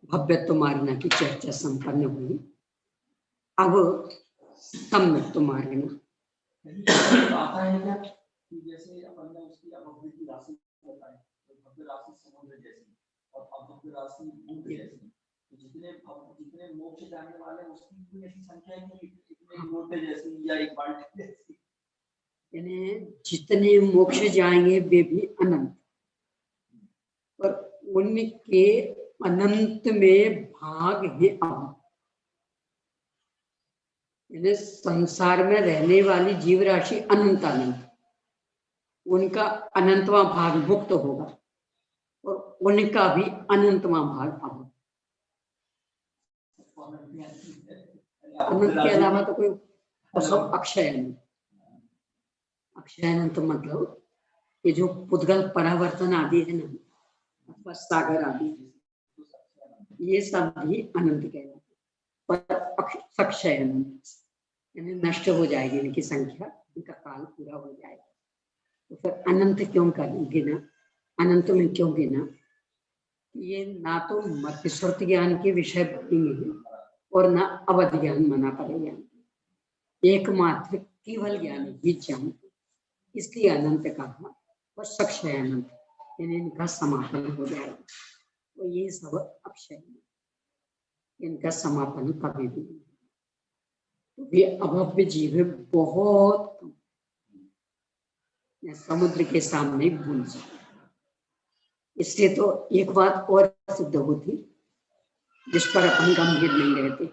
S1: भव्यत्व मार्गना की चर्चा संपन्न हुई। अब सम्यक्त्व मार्गना
S2: आता है क्या कि जैसे अपन ने उसकी अभव्य की राशि बताई, तो भव्य राशि समुद्र जैसी और अभव्य राशि भूमि जैसी, तो जितने मोक्ष जाने वाले उसकी कोई ऐसी संख्या है कि इतने लोटे जैसी या एक बाल्टी जैसी,
S1: यानी जितने मोक्ष जाएंगे वे भी अनंत, पर उनके अनंत में भाग है अभव्य। यानी संसार में रहने वाली जीव राशि अनंत अनंत, उनका अनंतवां भाग मुक्त होगा और उनका भी अनंतवां भाग अभव्य। अनंत के अलावा तो कोई, और सब अक्षय नहीं। अक्षय अनंत मतलब ये जो पुद्गल परावर्तन आदि है ना, अथवा सागर आदि, ये सब भी अनंत कहलाते, पर अक्षय अनंत यानी नष्ट हो जाएगी इनकी संख्या, इनका काल पूरा हो जाएगा। तो फिर अनंत क्यों गिना, अनंत में क्यों गिना? ये ना तो मध्यस्वर्त ज्ञान के विषय बनेंगे और ना अवध ज्ञान मना पड़ेगा, एकमात्र केवल ज्ञान ही ज्ञान, इसलिए अनंत कहा। और सक्षय अनंत यानी इनका समापन हो जाएगा, तो ये सब अक्षय, इनका समापन कभी भी नहीं। तो ये अभव्य जीव बहुत कम, समुद्र के सामने बूंद। इसलिए तो एक बात और सिद्ध होती जिस पर अपन गंभीर नहीं रहते,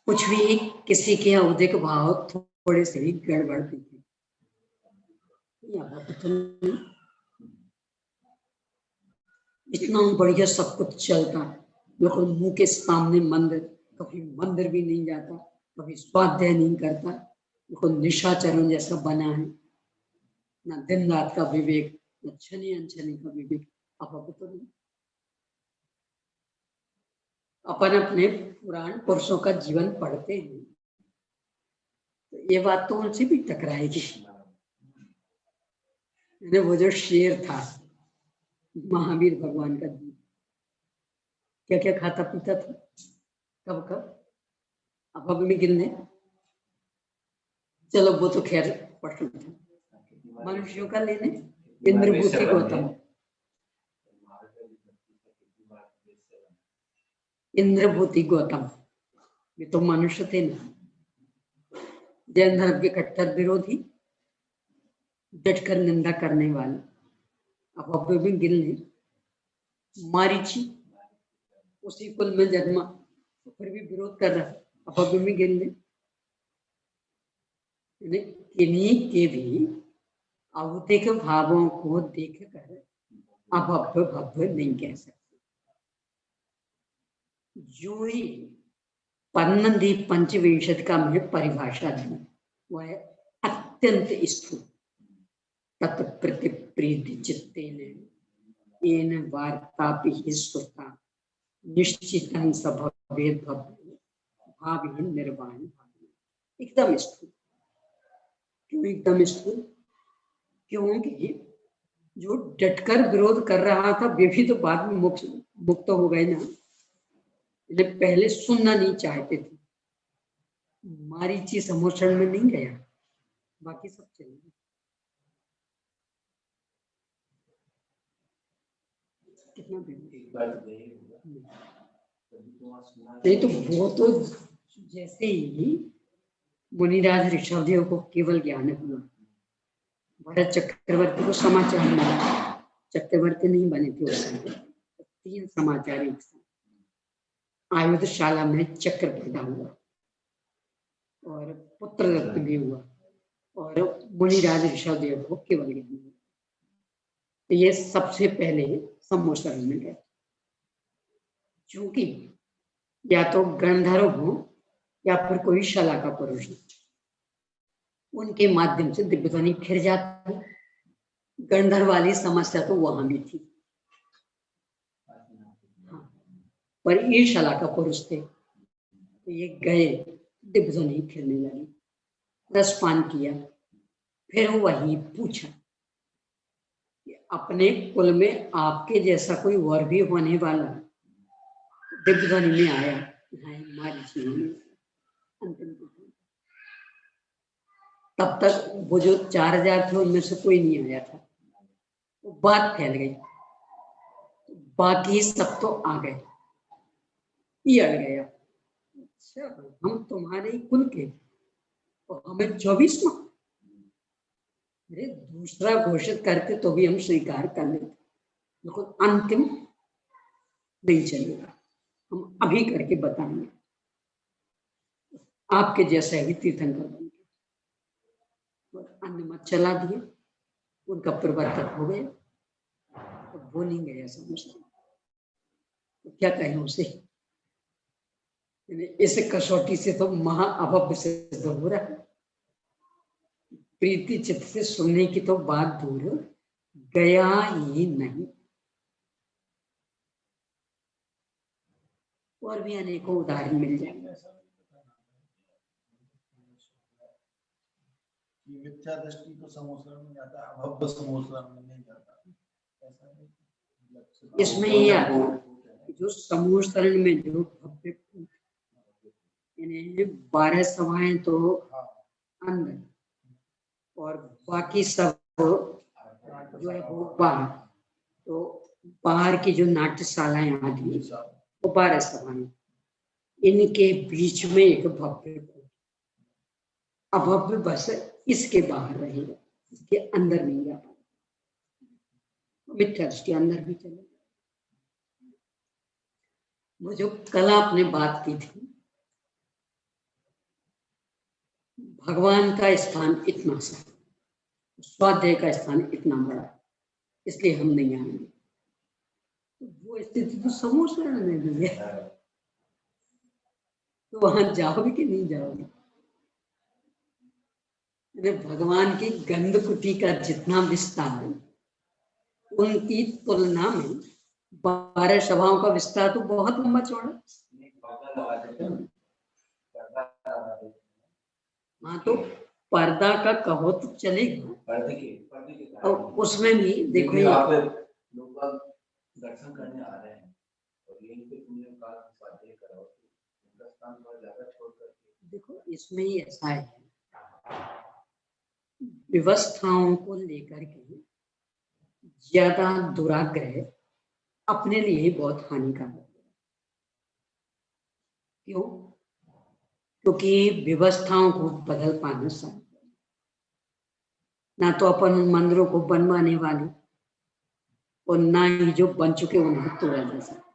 S1: कुछ भी किसी के औदिक भाव थोड़े से भी गड़बड़ दिखे, इतना बढ़िया सब कुछ चलता, लेकिन मुंह के सामने मंदिर, कभी मंदिर भी नहीं जाता, कभी स्वाध्याय नहीं करता, लेकिन निशाचरण जैसा बना है, ना दिन रात का विवेक, न छनी अनछनी का विवेक। अभव्य तो नहीं। अपन अपने पुराण पुरुषों का जीवन पढ़ते हैं तो ये बात तो उनसे भी टकराएगी। वो जो शेर था महावीर भगवान का, क्या क्या खाता पीता था, कब कब अभव्य में गिनने, चलो वो तो खैर पशु था। मनुष्यों का लेने इंद्रभूति गौतम, इंद्रभूति गौतम, ये तो मनुष्य थे ना, जैन धर्म के कट्टर विरोधी, डटकर निंदा करने वाले, अब अब भी गिन ले, मारीची उसी कुल में जन्मा तो फिर भी विरोध कर रहा है, अब भी गिन ले। किन्हीं के भी अवधिक भावों को देखकर अभव्य भव्य नहीं कह सकते। जो ही पन्नंदी पंचविंशति का मैं परिभाषा दी वह अत्यंत स्थूल तत्प्रति प्रीति चित्ते ने वार्तापि श्रुता निश्चितं सभवेद भव्य भावहीन निर्वाण एकदम स्थूल। क्यों एकदम स्थूल? क्योंकि जो डटकर विरोध कर रहा था वे भी तो बाद में मुक्त हो गए ना। पहले सुनना नहीं चाहते थे, मारीची समोषण में नहीं गया, बाकी सब चले गए। कितना नहीं तो वो तो जैसे ही मुनिराज ऋषभदेव को केवल ज्ञान हुआ, भरत चक्रवर्ती को समाचार मिला, चक्रवर्ती नहीं बने थे उस समय, 3 समाचार एक साथ। आयुधशाला में चक्र पैदा हुआ और पुत्र रत्न भी हुआ और मुनिराज ऋषभदेव को केवल ज्ञान हुआ। तो ये सबसे पहले सम्मोषण में गए, क्योंकि या तो गंधर्व हो या फिर कोई शला का पुरुष, उनके माध्यम से दिव्य ध्वनि फिर जाती। गंधर्व वाली समस्या तो वहां भी थी, पर ये शला का पुरुष थे तो ये गए, दिव्य ध्वनि फिरने लगी, रसपान किया, फिर वही पूछा कि अपने कुल में आपके जैसा कोई वर भी होने वाला? दिव्य ध्वनि में आया अंतिम। तब तक वो जो 4000 थे उनमें से कोई नहीं आया था, वो बात फैल गई, बाकी सब तो आ गए, ये अड़ गया। अच्छा, हम तुम्हारे कुल के और हमें 24वां, अरे दूसरा घोषित करते तो भी हम स्वीकार कर लेते, लेकिन अंतिम नहीं चलेगा, हम अभी करके बताएंगे। आपके जैसा ही तीर्थंकर बन गया और अन्य मत चला दिए, उनका परिवर्तन हो गया, तो वो नहीं गया समझते, तो क्या कहें उसे। इस कसौटी से तो महा अभव्य सिद्ध हो रहा है। प्रीति चित्त से सुनने की तो बात दूर, गया ही नहीं। और भी अनेकों उदाहरण मिल जाएंगे।
S4: मिथ्या दृष्टि तो समोषण में जाता है, अभव्य समोषण में नहीं जाता।
S1: इसमें ये आता है जो समोषण में जो भव्य 12 सभाएं तो अंदर और बाकी सब जो है वो बाहर, तो बाहर की जो नाट्यशालाएं आदि वो 12 सभाएं, इनके बीच में एक भव्य, अभव्य बस इसके बाहर रहेगा, इसके अंदर नहीं जा पाएगा। मिथ्या दृष्टि अंदर भी चले। वो जो कल आपने बात की थी, भगवान का स्थान इतना सा, स्वाध्याय का स्थान इतना बड़ा, इसलिए हम नहीं आएंगे, तो वो स्थिति तो समोषण में भी है, तो वहां जाओगे कि नहीं जाओगे? भगवान की गंध कुटी का जितना विस्तार, उनकी तुलना में 12 सभाओं का विस्तार तो बहुत लंबा चौड़ा। हाँ, तो पर्दा का कहो तो चलेगा, और उसमें भी देखो
S3: लोग दर्शन करने आ रहे हैं और यहीं पे तुमने स्वाध्याय कराओ, उनका स्थान थोड़ा ज्यादा छोड़ करके।
S1: देखो इसमें ही ऐसा है, व्यवस्थाओं को लेकर के ज्यादा दुराग्रह अपने लिए ही बहुत हानिकारक है। क्यों? क्योंकि व्यवस्थाओं को बदल पाना संभव ना, तो अपन उन मंदिरों को बनवाने वाले और ना ही जो बन चुके उन्हें तोड़ा जा सकता,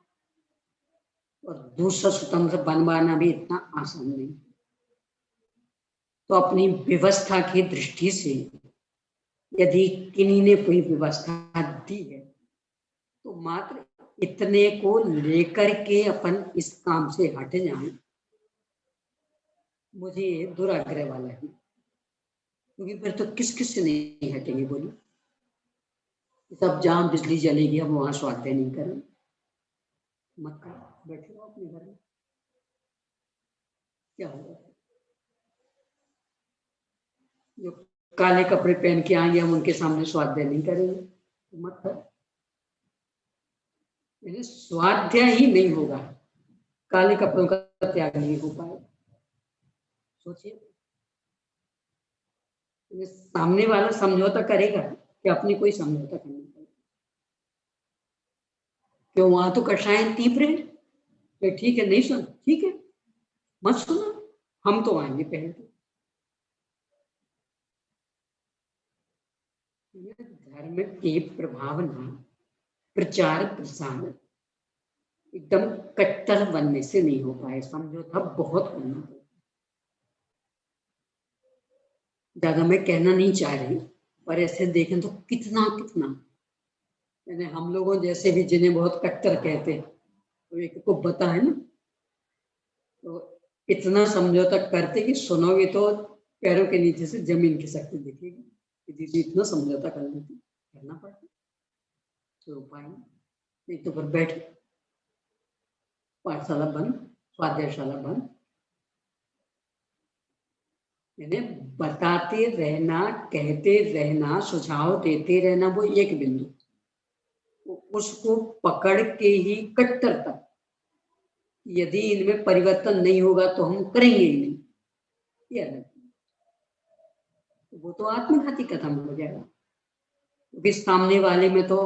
S1: और दूसरा स्वतंत्र बनवाना भी इतना आसान नहीं। तो अपनी व्यवस्था की दृष्टि से यदि किन्हीं ने कोई व्यवस्था दी है तो मात्र इतने को लेकर के अपन इस काम से हट जाएं, मुझे ये दुराग्रह वाला है। क्योंकि फिर तो किस किस से नहीं हटेंगे, बोलिए। सब जहां बिजली जलेगी हम वहां स्वाध्याय नहीं करें, मत करो, बैठे रहो अपने घर में, क्या होगा? जो काले कपड़े पहन के आएंगे हम उनके सामने स्वाध्याय नहीं करेंगे, तो मत करो। स्वाध्याय ही नहीं होगा, काले कपड़ों का त्याग नहीं हो पाएगा। सोचिए, सामने वाला समझौता करेगा कि अपने कोई समझौता करना पड़ेगा? क्यों, वहां तो कषाय तीव्र है, तो ठीक है, नहीं सुन, ठीक है, मत सुनो, हम तो आएंगे पहले। धर्म के प्रभावना, प्रचार प्रसार एकदम कट्टर बनने से नहीं हो पाए, समझौता बहुत होना पड़ेगा। ज्यादा मैं कहना नहीं चाह रही, पर ऐसे देखें तो कितना कितना, यानी हम लोगों जैसे भी जिन्हें बहुत कट्टर कहते हैं, तो एक को बता है ना, तो इतना समझौता करते कि सुनोगे तो पैरों के नीचे से जमीन खिसकती दिखेगी कि दीदी इतना समझौता कर लेती, करना पड़ता तो उपाय नहीं, तो फिर बैठ, पाठशाला बंद, स्वाध्यायशाला बंद। यानी बताते रहना, कहते रहना, सुझाव देते रहना, वो एक बिंदु, उसको पकड़ के ही कट्टरता, यदि इनमें परिवर्तन नहीं होगा तो हम करेंगे ही नहीं, ये अलग, वो तो आत्मघाती कदम हो जाएगा। क्योंकि सामने वाले में तो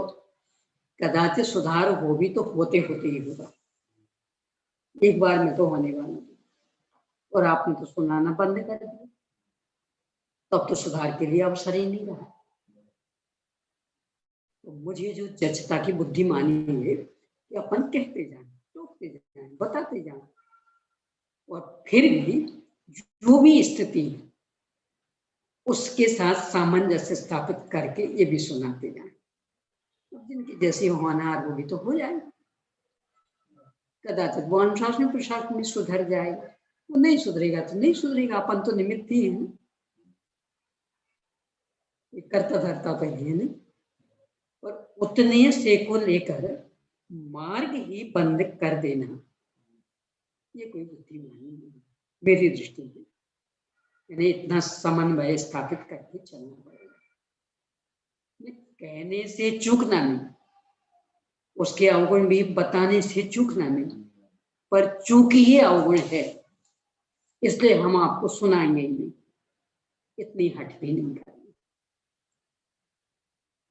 S1: कदाचित सुधार हो भी तो होते होते ही होगा, एक बार में तो होने वाला, और आपने तो सुनाना बंद कर दिया, तब तो सुधार के लिए अवसर ही नहीं रहा। तो मुझे जो जचता की बुद्धिमानी है कि अपन कहते जाएं, टोकते जाएं, बताते जाएं, और फिर भी जो भी स्थिति है उसके साथ सामंजस्य स्थापित करके ये भी सुनाते जाएं। जिनकी जैसी होनहार होगी तो हो जाए, कदाचित वो अनुशासन प्रशासन में सुधर जाए, वो नहीं सुधरेगा तो नहीं सुधरेगा, अपन तो निमित्त ही है, करता धरता तो है नहीं। और उतने से को लेकर मार्ग ही बंद कर देना, ये कोई बुद्धिमानी नहीं मेरी दृष्टि में। यानी इतना समन्वय स्थापित करके चलना पड़ेगा, कहने से चूकना नहीं, उसके अवगुण भी बताने से चूकना नहीं, पर चूक ही अवगुण है इसलिए हम आपको सुनाएंगे ही नहीं, इतनी हट भी नहीं करनी,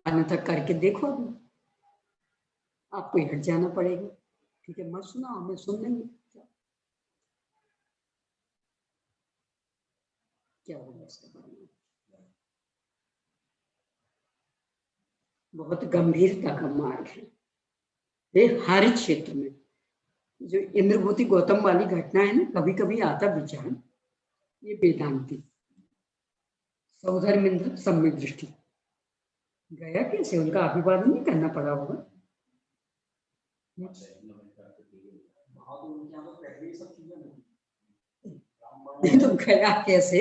S1: अन्यथा करके देखो, अभी आपको ही हट जाना पड़ेगा। ठीक है, मत सुनाओ, हमें सुन लेंगे, क्या होगा इसका परिणाम? बहुत गंभीरता का मार्ग है ये, हर क्षेत्र में। जो इंद्रभूति गौतम वाली घटना है ना, कभी कभी आता विचार, ये वेदांति सौधर्मिंद्र सम्यक दृष्टि गया कैसे, उनका अभिवादन नहीं करना पड़ा होगा, नहीं तो गया कैसे?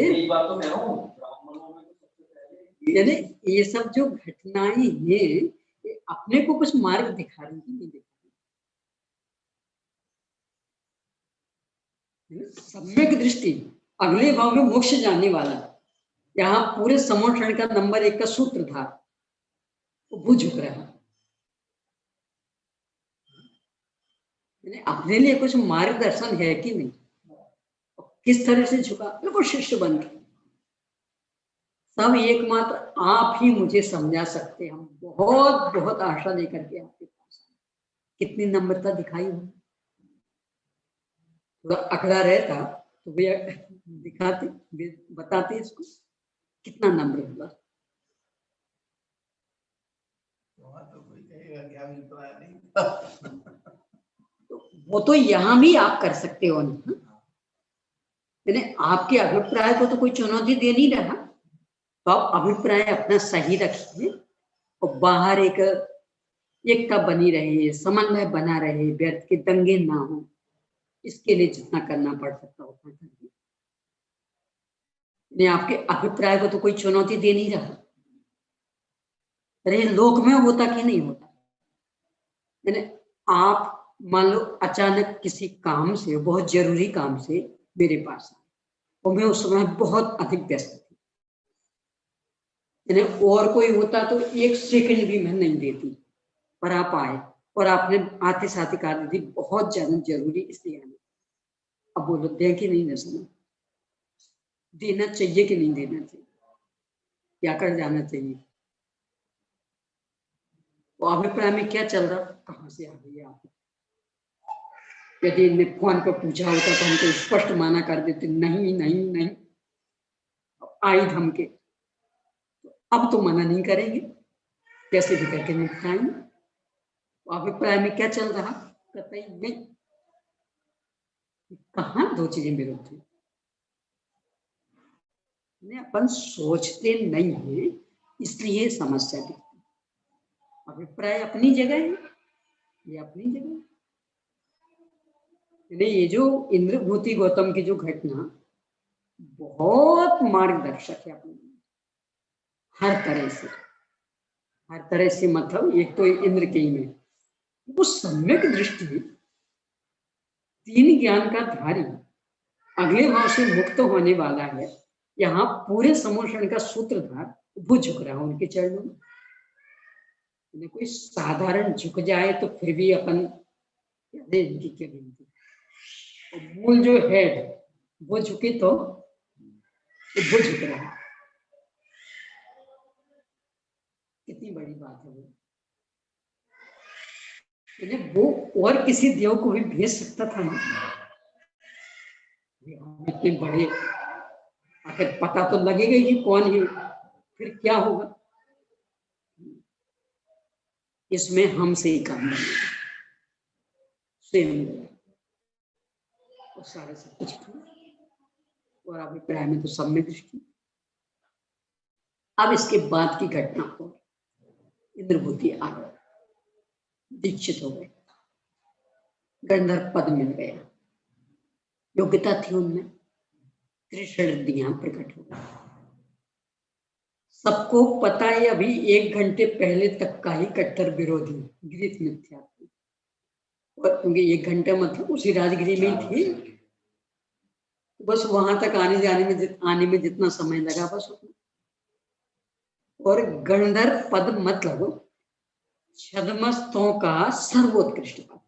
S1: यानी ये सब जो घटनाएं हैं ये अपने को कुछ मार्ग दिखा रही थी, नहीं दिखा रही। सम्यक दृष्टि अगले भाव में मोक्ष जाने वाला, यहाँ पूरे समोषण का नंबर 1 का सूत्र था, वो झुक रहा, अपने लिए कुछ मार्गदर्शन है कि नहीं, किस तरह से झुका, बिल्कुल शिष्य बन के। सब एकमात्र आप ही मुझे समझा सकते, हम बहुत बहुत आशा लेकर के आपके पास, कितनी नम्रता दिखाई हो। थोड़ा अकड़ा रहता तो भैया दिखाते, बताते इसको कितना नम्र हुआ।
S4: वहाँ तो कोई कहेगा क्या अभिप्राय नहीं।
S1: तो वो तो यहाँ भी आप कर सकते हो ना, यानी आपके अभिप्राय को तो कोई चुनौती दे नहीं रहा, तो आप अभिप्राय अपना सही रखिए और बाहर एक एकता बनी रहे, समन्वय बना रहे, व्यर्थ के दंगे ना हो, इसके लिए जितना करना पड़ सकता उतना करिए। आपके अभिप्राय को तो कोई चुनौती दे नहीं रहा। अरे लोक में होता कि नहीं होता, यानी आप मान लो अचानक किसी काम से, बहुत जरूरी काम से मेरे पास आए और मैं उस समय बहुत अधिक व्यस्त थी, यानी और कोई होता तो 1 सेकंड भी मैं नहीं देती, पर आप आए और आपने आते साथ ही कहा दीदी बहुत ज्यादा जरूरी इसलिए आना। अब बोलो दें कि नहीं, न देना चाहिए कि नहीं देना चाहिए, क्या कर जाना चाहिए। वो अभिप्राय में क्या चल रहा, कहाँ से आ गई आप। यदि इनने फोन पर पूछा होता तो हमको स्पष्ट माना कर देते, नहीं नहीं नहीं, आई धमके, अब तो मना नहीं करेंगे, कैसे भी करके निपटाएंगे। अभिप्राय में क्या चल रहा, कतई नहीं। कहाँ दो चीजें विरुद्ध है, अपन सोचते नहीं है इसलिए समस्या दिखती। अभिप्राय अपनी जगह है, ये अपनी जगह है। ये जो इंद्रभूति गौतम की जो घटना बहुत मार्गदर्शक है अपने हर तरह से मतलब एक तो इंद्र के में वो सम्यक दृष्टि, 3 ज्ञान का धारी, अगले भाव से मुक्त होने वाला है, यहाँ पूरे समोषण का सूत्रधार वो झुक रहा है उनके चरणों में। कोई साधारण झुक जाए तो फिर भी अपन इनकी क्या गिनती, मूल जो है वो झुके तो वो झुक रहा है, कितनी बड़ी बात है वो और किसी देव को भी भेज सकता था ना, इतने बड़े, आखिर पता तो लगेगा ही कौन है, फिर क्या होगा। इसमें हमसे ही काम स्वयं और सारे सब कुछ और अभिप्राय में तो सब में दृष्टि। अब इसके बाद की घटना को इंद्रभूति आ गए, दीक्षित हो गए, गंधर्व पद मिल गया, योग्यता थी उनमें, त्रिशर्दियां प्रकट हो गई। सबको पता है अभी 1 घंटे पहले तक का ही कट्टर विरोधी गृहीत मिथ्या, और क्योंकि 1 घंटा मतलब उसी राजगृह में ही थी, बस वहां तक आने में जितना समय लगा बस उतना। और गंधर्व पद मतलब छद्मस्तों का सर्वोत्कृष्ट पद,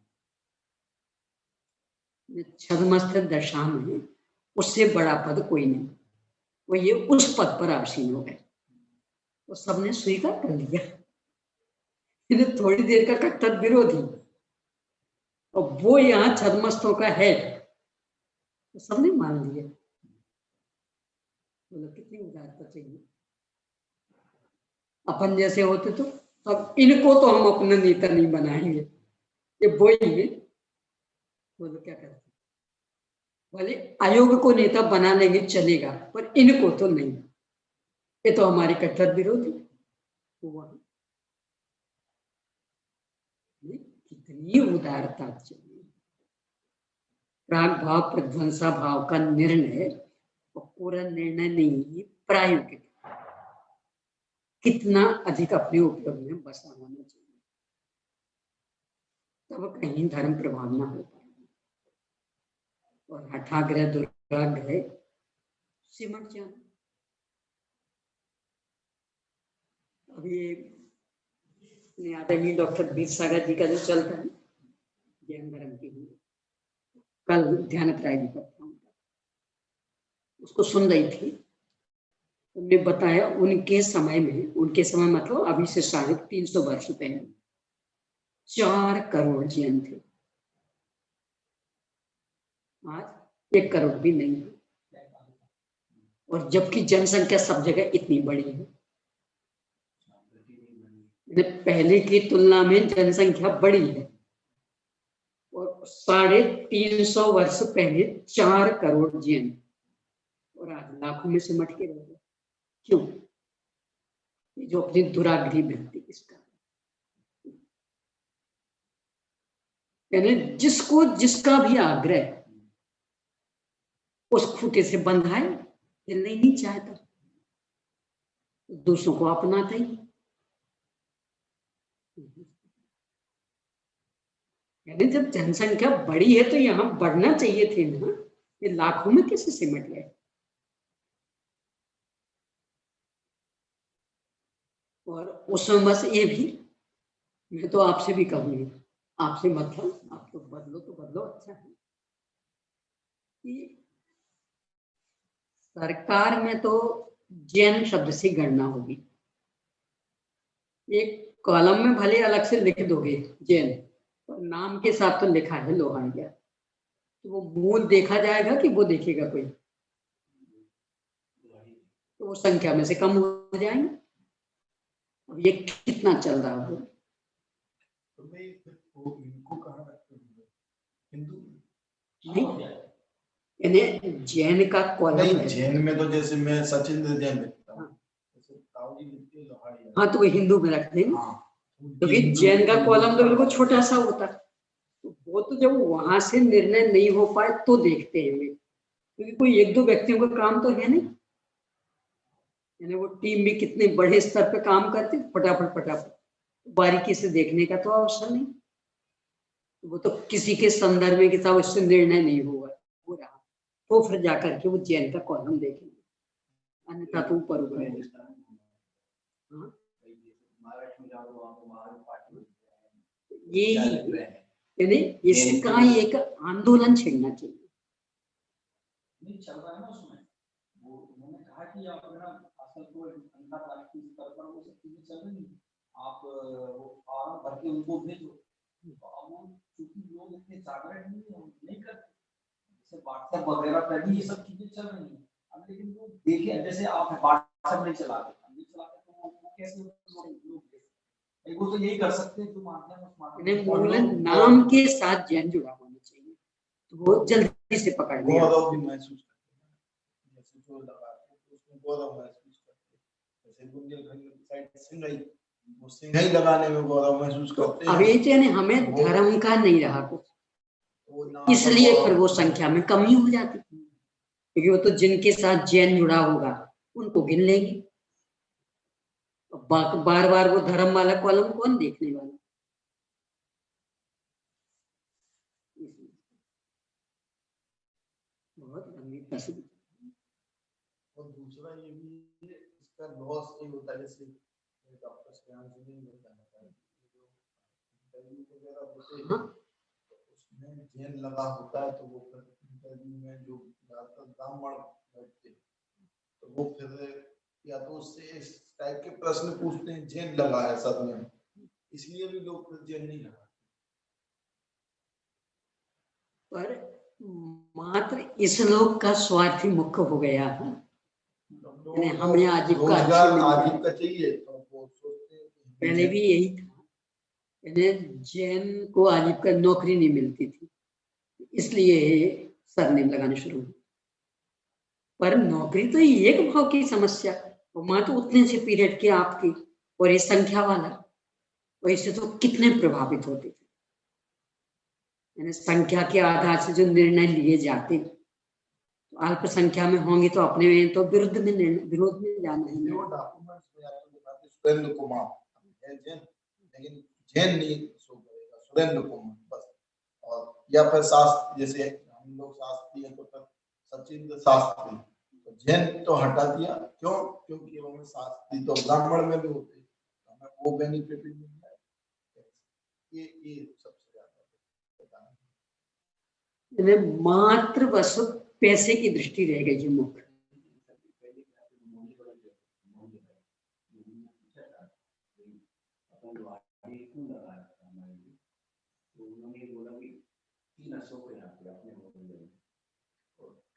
S1: छद्मस्त दशा में उससे बड़ा पद कोई नहीं, वो ये उस पद पर आसीन हो गए, तो सबने स्वीकार कर लिया। इन्हें थोड़ी देर का कट्टर विरोधी और वो यहाँ छद्मस्तों का है, तो सबने मान लिया। मतलब कितनी उदारता चाहिए। अपन जैसे होते तो अब इनको तो हम अपना नेता नहीं बनाएंगे, ये वो ही है, बोलो क्या करते, भले आयोग को नेता बना लेंगे चलेगा, पर इनको तो नहीं, ये तो हमारे कट्टर विरोधी। कितनी उदारता चाहिए। प्राग भाव प्रध्वंसा भाव का निर्णय पूरा निर्णय नहीं, प्रायोगिक, कितना अधिक अपने उपयोग में बसा होना चाहिए, तब कहीं धर्म प्रभाव ना हो पाए। और हठाग्रह दुराग्रह सिमट जाना। अभी आदरणीय डॉक्टर बीर सागर जी का जो चलता है जैन धर्म के लिए, कल ध्यानत राय जी का उसको सुन रही थी, उन्होंने बताया उनके समय मतलब अभी से 350 वर्ष पहले 4 करोड़ जैन थे। आज 1 करोड़ भी नहीं है, और जबकि जनसंख्या सब जगह इतनी बड़ी है। पहले की तुलना में जनसंख्या बड़ी है, और 350 वर्ष पहले 4 करोड़ जैन, और आज लाखों में सिमट के रह गए। क्यों? ये जो अपनी दुराग्रही व्यक्ति इसका, यानी जिसको जिसका भी आग्रह उस खूटे से बंधाए, हिलना ही नहीं चाहता, दूसरों को अपनाता ही। यानी जब जनसंख्या बड़ी है तो यहाँ बढ़ना चाहिए थे ना, ये लाखों में कैसे सिमट गए? और उसमें बस ये भी, मैं तो आपसे भी कहूंगी, आपसे मतलब आप तो बदलो अच्छा है कि सरकार में तो जैन शब्द से गणना होगी, एक कॉलम में भले अलग से लिख दोगे जैन, और नाम के साथ तो लिखा है लोहांडिया, तो वो मूल देखा जाएगा कि वो देखेगा कोई? तो वो संख्या में से कम हो जाएंगे। अब ये कितना चल रहा है?
S4: तो भाई इनको कहाँ रखते होंगे? हिंदू
S1: नहीं, यानी जैन का कॉलम
S4: नहीं,
S1: है।
S4: जैन में तो जैसे मैं सचिन जैन लिखता हूँ,
S1: हाँ।
S4: जैसे ताऊजी लिखते हैं लोहाड़ी।
S1: हाँ, तो वो हिंदू में रख देंगे, क्योंकि जैन का कॉलम तो बिल्कुल छोटा सा होता है, तो वो तो जब वहां से निर्णय नहीं हो पाए तो देखते हैं वे, क्योंकि कोई 1-2 व्यक्तियों का काम तो है नहीं, यानी वो टीम भी कितने बड़े स्तर पे काम करती, फटाफट बारीकी से देखने का तो अवसर नहीं, वो तो किसी के संदर्भ में किताब उससे निर्णय नहीं हुआ हो रहा, तो फिर जाकर के वो जैन का कॉलम देखेंगे, अन्यथा तो ऊपर ऊपर है। हाँ? यही, यानी इसका एक आंदोलन छेड़ना चाहिए।
S2: नहीं चल रहा है ना उसमें, वो उन्होंने कहा कि आप ना असल को अंतरराष्ट्रीय स्तर पर वो सब चीजें चल रही हैं, आप वो फॉर्म भर के उनको भेजो, तो अब वो क्योंकि लोग इतने जागरूक नहीं करते, जैसे व्हाट्सएप वगैरह पर भी ये सब चीजें चल रही हैं। अब लेकिन वो देखिए, जैसे आप व्हाट्सएप नहीं चलाते, हम नहीं चलाते, तो वो कैसे लोग वो तो यही कर सकते हैं जो माध्यम उस माध्यम
S1: नाम के साथ जैन जुड़ा होना चाहिए, तो वो जल्दी से पकड़ लिया।
S4: गौरव भी महसूस करते हैं, जैसे जो लगाते हैं उसमें गौरव महसूस करते हैं, जैसे बुंदेलखंड की साइड सिंघई, वो सिंघई लगाने में गौरव महसूस करते हैं।
S1: अब ये यानी हमें धर्म का नहीं रहा कुछ, इसलिए फिर वो संख्या में कमी हो जाती, क्योंकि वो तो जिनके साथ जैन जुड़ा होगा उनको गिन लेंगे, बार बार वो धर्म वाला कॉलम कौन देखने वाला? बहुत गंभीर प्रश्न।
S4: और दूसरा ये भी है, इसका लॉस ये होता है, जैसे डॉक्टर श्याम जी ने बताया था, जो इंटरव्यू वगैरह होते हैं, तो उसमें जैन लगा होता है, तो वो फिर इंटरव्यू में जो ज्यादातर ब्राह्मण बैठते हैं, तो वो फिर या तो उससे इस टाइप के प्रश्न पूछते हैं, जैन लगा है सब में, इसलिए भी लोग फिर जैन नहीं लगा।
S1: पर मात्र इस लोग का स्वार्थ ही मुख्य हो गया है, हमें आजीविका
S4: आजीविका चाहिए, तो वो सोचते हैं।
S1: पहले भी यही था, जैन को आजीविका नौकरी नहीं मिलती थी, इसलिए सरनेम लगाने शुरू हुए, पर नौकरी तो एक भाव की समस्या, वहां तो उतने से पीरियड के आपकी और ये संख्या वाला, वैसे तो कितने प्रभावित होते थे, यानी संख्या के आधार से जो निर्णय लिए जाते, तो अल्पसंख्या में होंगे तो अपने में तो विरोध में जाना है।
S4: सुरेंद्र कुमार जैन, लेकिन जैन नहीं शो करेगा, सुरेंद्र कुमार बस, और या फिर शास्त्री, जैसे हम लोग शास्त्री हैं तो फिर सचिंद्र शास्त्री, तो जैन तो हटा दिया, क्यों? क्योंकि हमें शास्त्री तो ब्राह्मण में भी होते हैं, हमें वो बेनिफिट मिल रहा है, ये सबसे ज्यादा
S1: मात्र बस पैसे की दृष्टि रह गई है मुख्य।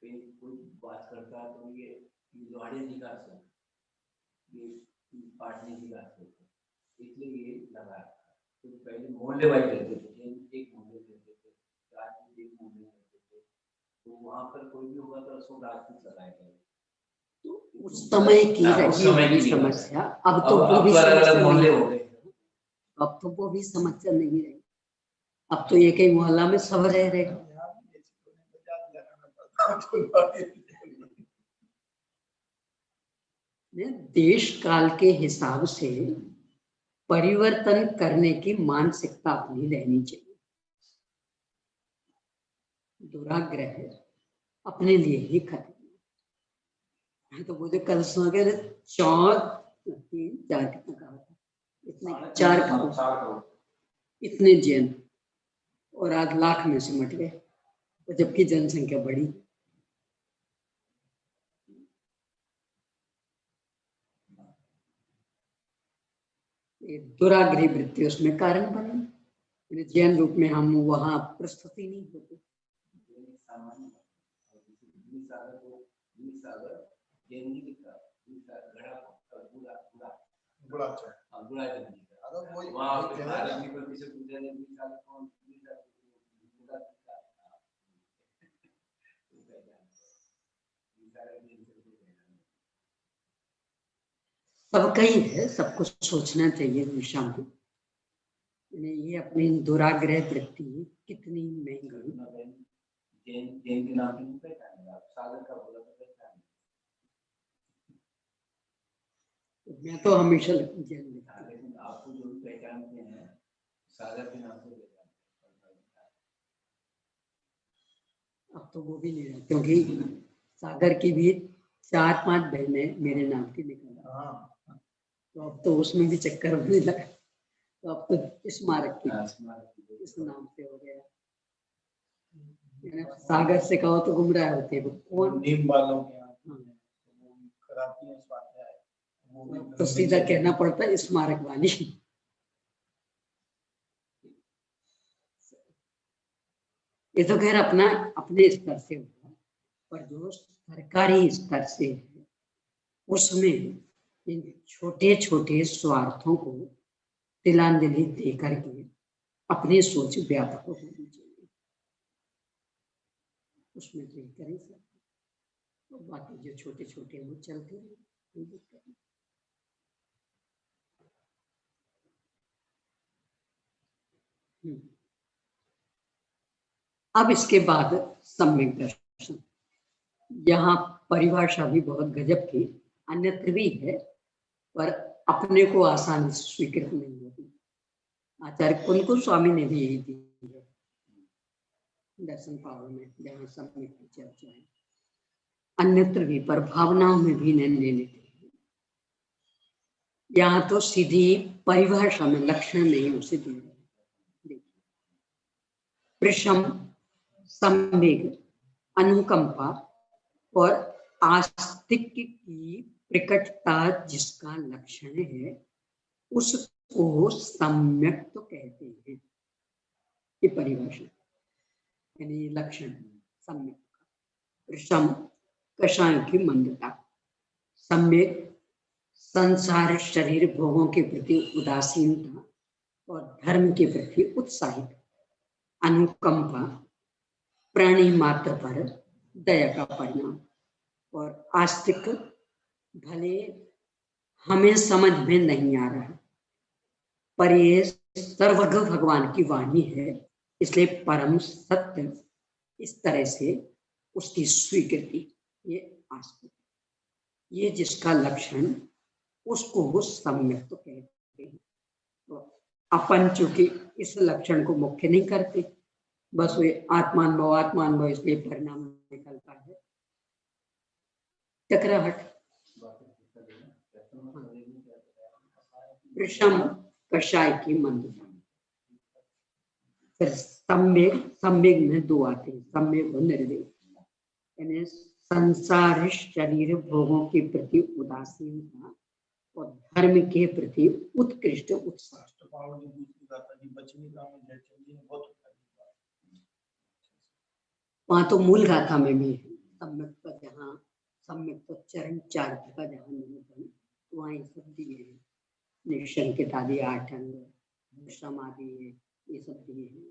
S3: कहीं कोई बात करता है तो ये लोहाड़े जी का असर, ये पाटनी जी का असर, इसलिए ये लगा। तो पहले मोहल्ले वाइज रहते थे, एक मोहल्ले रहते थे, राजपूत एक मोहल्ले रहते थे, तो वहाँ पर कोई भी होगा तो उसको राजपूत लगाएगा।
S1: उस समय की
S3: उस समय
S1: रही
S3: की
S1: समस्या, अब तो वो
S3: अब
S1: भी
S3: अलग
S1: समस्या
S3: मोहल्ले
S1: नहीं
S3: हो
S1: रही।
S3: गए।
S1: अब तो वो भी समस्या नहीं रही, अब तो एक ही मोहल्ला में सब रह रहे। देश काल के हिसाब से परिवर्तन करने की मानसिकता अपनी रहनी चाहिए। दुराग्रह अपने लिए ही खत्म। तो मुझे कल सुना के 4 कितना कहा था, इतने 4 करोड़ इतने जैन, और आज लाख में सिमट गए, तो जबकि जनसंख्या बढ़ी। दुराग्रही वृत्ति उसमें कारण बने, जैन रूप में हम वहां प्रस्तुति नहीं होती। सबका ही है, सबको सोचना चाहिए दिशा में। ये अपनी दुराग्रह वृत्ति कितनी महंगी।
S3: जैन के नाम की पहचानेगा, सागर का बोला तो पहचानेगा।
S1: मैं तो हमेशा जैन लिखता हूं,
S3: लेकिन आपको जो भी पहचानते हैं सागर के नाम से पहचानते हैं।
S1: अब तो वो भी नहीं रहा, क्योंकि सागर की भी 4-5 बहनें मेरे नाम की निकल, तो अब तो उसमें भी चक्कर होने लगा। तो अब तो स्मारक की इस नाम से हो गया। सागर से कहो तो गुमराह होते हैं, कौन
S4: नीम वालों के यहाँ कराती है स्वाध्याय,
S1: तो सीधा कहना पड़ता है स्मारक वाली। ये तो खैर अपना अपने स्तर से होगा, पर जो सरकारी स्तर से है उसमें इन छोटे छोटे स्वार्थों को तिलांजलि दे करके अपनी सोच व्यापक होनी चाहिए। उसमें तो कर ही सकते, तो बाकी जो छोटे छोटे वो चलते रहे, कोई दिक्कत नहीं। अब इसके बाद सम्यक दर्शन, यहाँ परिभाषा भी बहुत गजब की, अन्यत्र भी है पर अपने को आसानी से स्वीकृत नहीं होती। आचार्य कुलकुल स्वामी ने भी यही दी है दर्शन पावर में, जहाँ सम्यक की चर्चा है। अन्यत्र भी पर भावनाओं में भी नहीं ले लेते। यहाँ तो सीधी परिभाषा में लक्षण नहीं उसे दे रहे। प्रशम, संवेग, अनुकंपा और आस्तिक्य की प्रकटता जिसका लक्षण है उसको सम्यक तो कहते हैं। ये परिभाषा यानी लक्षण सम्यक का। प्रशम कषाय की मंदता, सम्यक संसार शरीर भोगों के प्रति उदासीनता और धर्म के प्रति उत्साहित, अनुकंपा प्राणी मात्र पर दया का परिणाम, और आस्तिक भले हमें समझ में नहीं आ रहा पर ये सर्वज्ञ भगवान की वाणी है, इसलिए परम सत्य इस तरह से उसकी स्वीकृति, ये आस्तिक, ये जिसका लक्षण उसको वो सम्यक तो कहते हैं। तो अपन चूंकि इस लक्षण को मुख्य नहीं करते, बस वे आत्मानुभव इसलिए परिणाम निकलता है टकराहट। विषम कषाय की मंदता, फिर सम्वेग में 2 आते हैं, सम्वेग और निर्वेग, यानी संसार शरीर भोगों के प्रति उदासीनता और धर्म के प्रति उत्कृष्ट उत्साह। वहां तो मूल गाथा में भी है, सम्यक का जहाँ सम्यक तो चरण चार्य का जहाँ निरूपण वहाँ ये सब दिए हैं, निशंकित आदि 8 अंग, समाधि है, ये सब दिए हैं।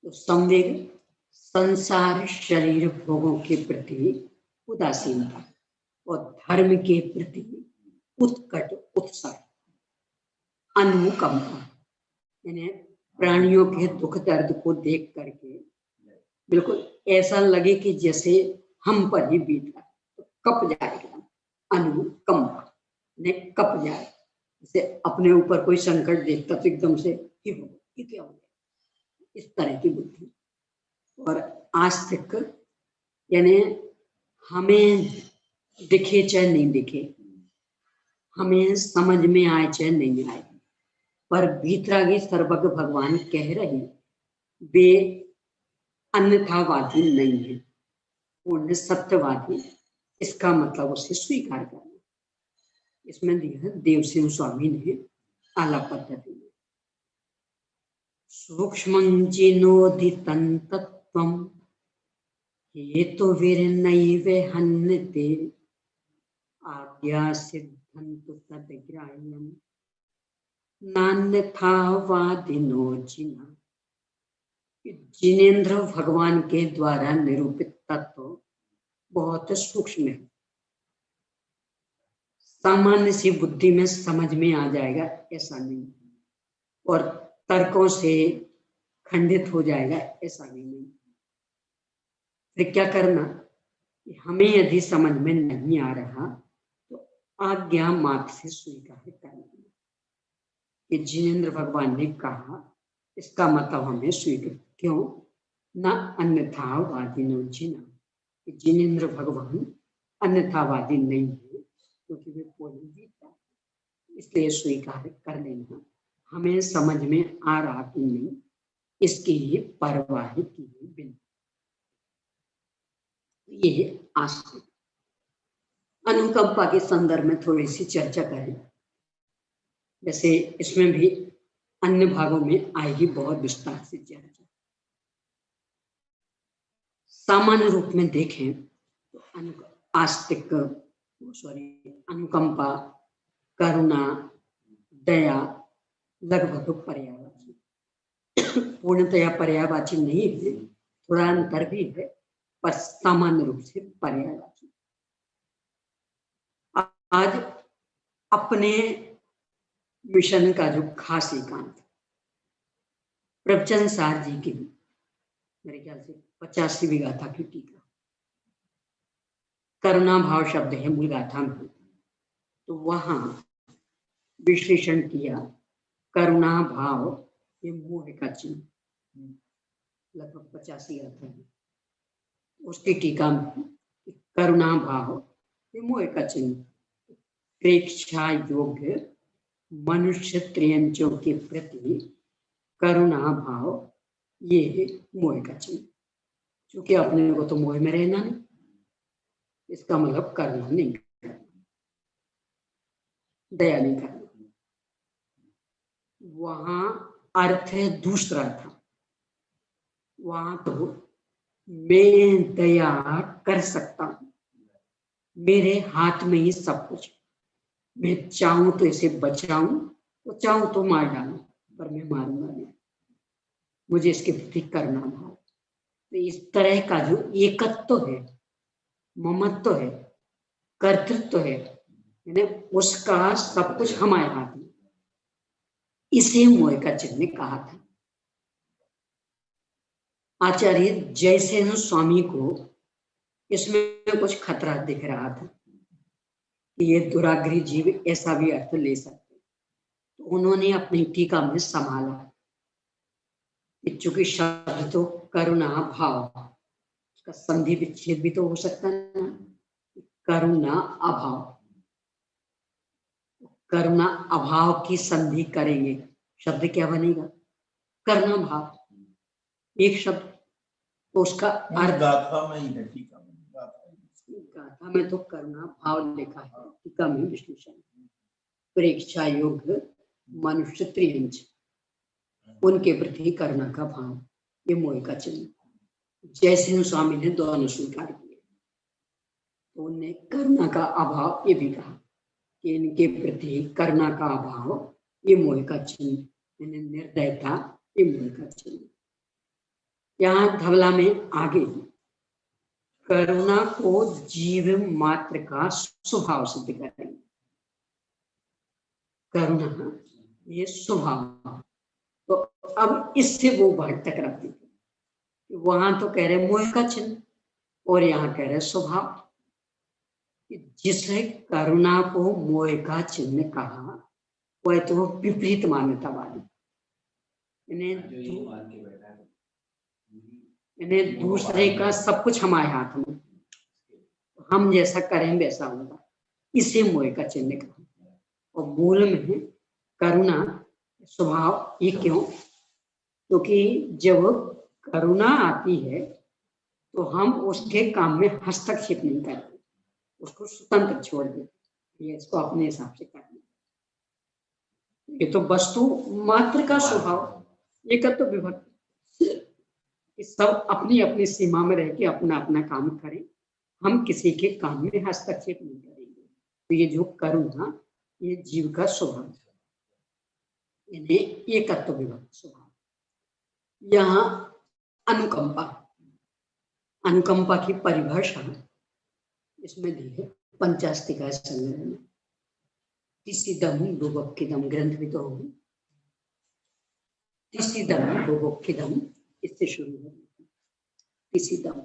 S1: तो संवेग संसार शरीर भोगों के प्रति उदासीनता और धर्म के प्रति उत्कट उत्साह, अनुकंपा, यानी प्राणियों के दुख दर्द को देख करके बिल्कुल ऐसा लगे कि जैसे हम पर ही बीत रहा, तो कप जाएगा, अनुकंपा ने कप जाए, जैसे अपने ऊपर कोई संकट देखता तो एकदम से ये क्या हो गया, इस तरह की बुद्धि। और आस्तिक यानी हमें दिखे चाहे नहीं दिखे, हमें समझ में आए चाहे नहीं आए, पर भीतरागी सर्वज्ञ भगवान कह रहे वे अन्यथावादी नहीं है, पूर्ण सत्यवादी। इसका मतलब उसे स्वीकार करना। इसमें दिया देवसिंह स्वामी ने आला पद्धति में, सूक्ष्मं जिनोदितं तत्त्वं हेतुर्नैव हन्यते आद्या सिद्धन्तु तद्ग्राह्यं नान्यथावादिनो जिना। जिनेन्द्र भगवान के द्वारा निरूपित तत्व बहुत सूक्ष्म है, सामान्य सी बुद्धि में समझ में आ जाएगा ऐसा नहीं, और तर्कों से खंडित हो जाएगा ऐसा भी नहीं। फिर क्या करना, हमें यदि समझ में नहीं आ रहा तो आज्ञा मात्र से स्वीकार करना कि जिनेन्द्र भगवान ने कहा, इसका मतलब हमें स्वीकार। क्यों ना अन्यथावादी नो जिना, जिनेन्द्र भगवान अन्यथावादी नहीं है, क्योंकि वे पूर्ण जीता, इसलिए स्वीकार कर लेना। हमें समझ में आ रहा कि नहीं, इसकी ही परवाह किए बिना, ये आस्तिक। अनुकंपा के संदर्भ में थोड़ी सी चर्चा करें, जैसे इसमें भी अन्य भागों में आएगी बहुत विस्तार से चर्चा। सामान्य रूप में देखें तो आस्तिक अनुकंपा, करुणा, दया लगभग पर्यायवाची, पूर्णतया पर्यायवाची नहीं है, थोड़ा अंतर भी है, पर सामान्य रूप से पर्यायवाची। आज अपने मिशन का जो खास एकांत, प्रवचन सार जी की मेरे ख्याल से 85वीं गाथा की टीका, करुणा भाव शब्द है मूल गाथा में, तो वहां विश्लेषण किया करुणा भाव ये मोह का चिन्ह, लगभग 85 गाथा है, उसकी टीका में करुणा भाव ये मोह का चिन्ह, प्रेक्षा योग्य मनुष्य त्रयंचों के प्रति करुणा भाव ये मोह का चिन्ह। क्योंकि अपने को तो मोह में रहना नहीं, इसका मतलब करना नहीं करना, दया नहीं करना। वहां अर्थ दूसरा था, वहां तो मैं दया कर सकता हूं, मेरे हाथ में ही सब कुछ, मैं चाहूं तो इसे बचाऊं, तो चाहूं तो मार डालूं, पर मैं मारूंगा नहीं, मुझे इसके प्रति करना भाव। तो इस तरह का जो एकत्व है, ममत्व है, कर्तृत्व है, यानी उसका सब कुछ हमारे हाथ में, इसे मोह का चिन्ह कहा था। आचार्य जयसेन स्वामी को इसमें कुछ खतरा दिख रहा था कि ये दुराग्रही जीव ऐसा भी अर्थ ले सकते, तो उन्होंने अपनी टीका में संभाला, चूंकि शब्द तो करुणा भाव, उसका संधि विच्छेद भी तो हो सकता है, करुणा अभाव, करुणा अभाव की संधि करेंगे, शब्द क्या बनेगा, करुणा भाव, एक शब्द, तो उसका अर्थ
S4: गाथा में ही है, टीका में,
S1: गाथा में तो करुणा भाव लिखा है, टीका में विश्लेषण, प्रेक्षा योग्य मनुष्य त्रियंच, उनके प्रति करुणा का भाव, ये मोह का चिन्ह। जयसिंह स्वामी ने दोनों स्वीकार किए। तो उनने करुणा का अभाव ये भी कहा कि इनके प्रति करुणा का अभाव ये मोह का चिन्ह, यानी निर्दयता ये मोह का चिन्ह। यहाँ धवला में आगे करुणा को जीव मात्र का स्वभाव सिद्ध करेंगे। करुणा ये स्वभाव, तो अब इससे वो भटक रखते थे। वहां तो कह रहे मोह का चिन्ह और यहाँ कह रहे स्वभाव। जिसने करुणा को मोह का चिन्ह कहा वह तो विपरीत मान्यता वाली, इन्हें दूसरे का सब कुछ हमारे हाथ में, हम जैसा करें वैसा होगा, इसे मोह का चिन्ह कहा। और मूल में करुणा स्वभाव ये क्यों? क्योंकि जब करुणा आती है तो हम उसके काम में हस्तक्षेप नहीं करते, उसको स्वतंत्र छोड़ देते, ये इसको अपने हिसाब से करना। ये तो वस्तु मात्र का स्वभाव, ये कर्तव्य विभक्त, सब अपनी अपनी सीमा में रह के अपना अपना काम करें, हम किसी के काम में हस्तक्षेप नहीं करेंगे। तो ये जो करुणा ये जीव का स्वभाव है, इन्हें ये कर्तव्य विभक्त स्वभाव। यहाँ अनुकंपा, अनुकंपा की परिभाषा इसमें दी है पंचास्तिका संग्रह में। तिसिदम बुभुक्षितम ग्रंथ भी तो होगी, तिसिदम बुभुक्षितम इससे शुरू है। तिसिदम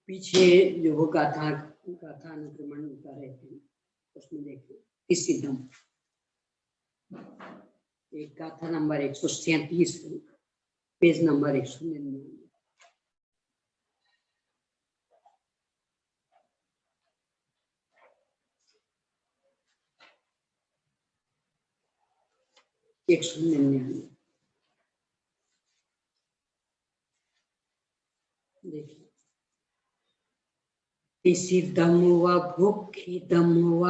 S1: पीछे जो वो गाथा अनुक्रमण कर रहे थे उसमें देखिए तिसिदम, एक गाथा नंबर 137 पेज नंबर 199। देखिए, तिसिदम व भुक्षितम व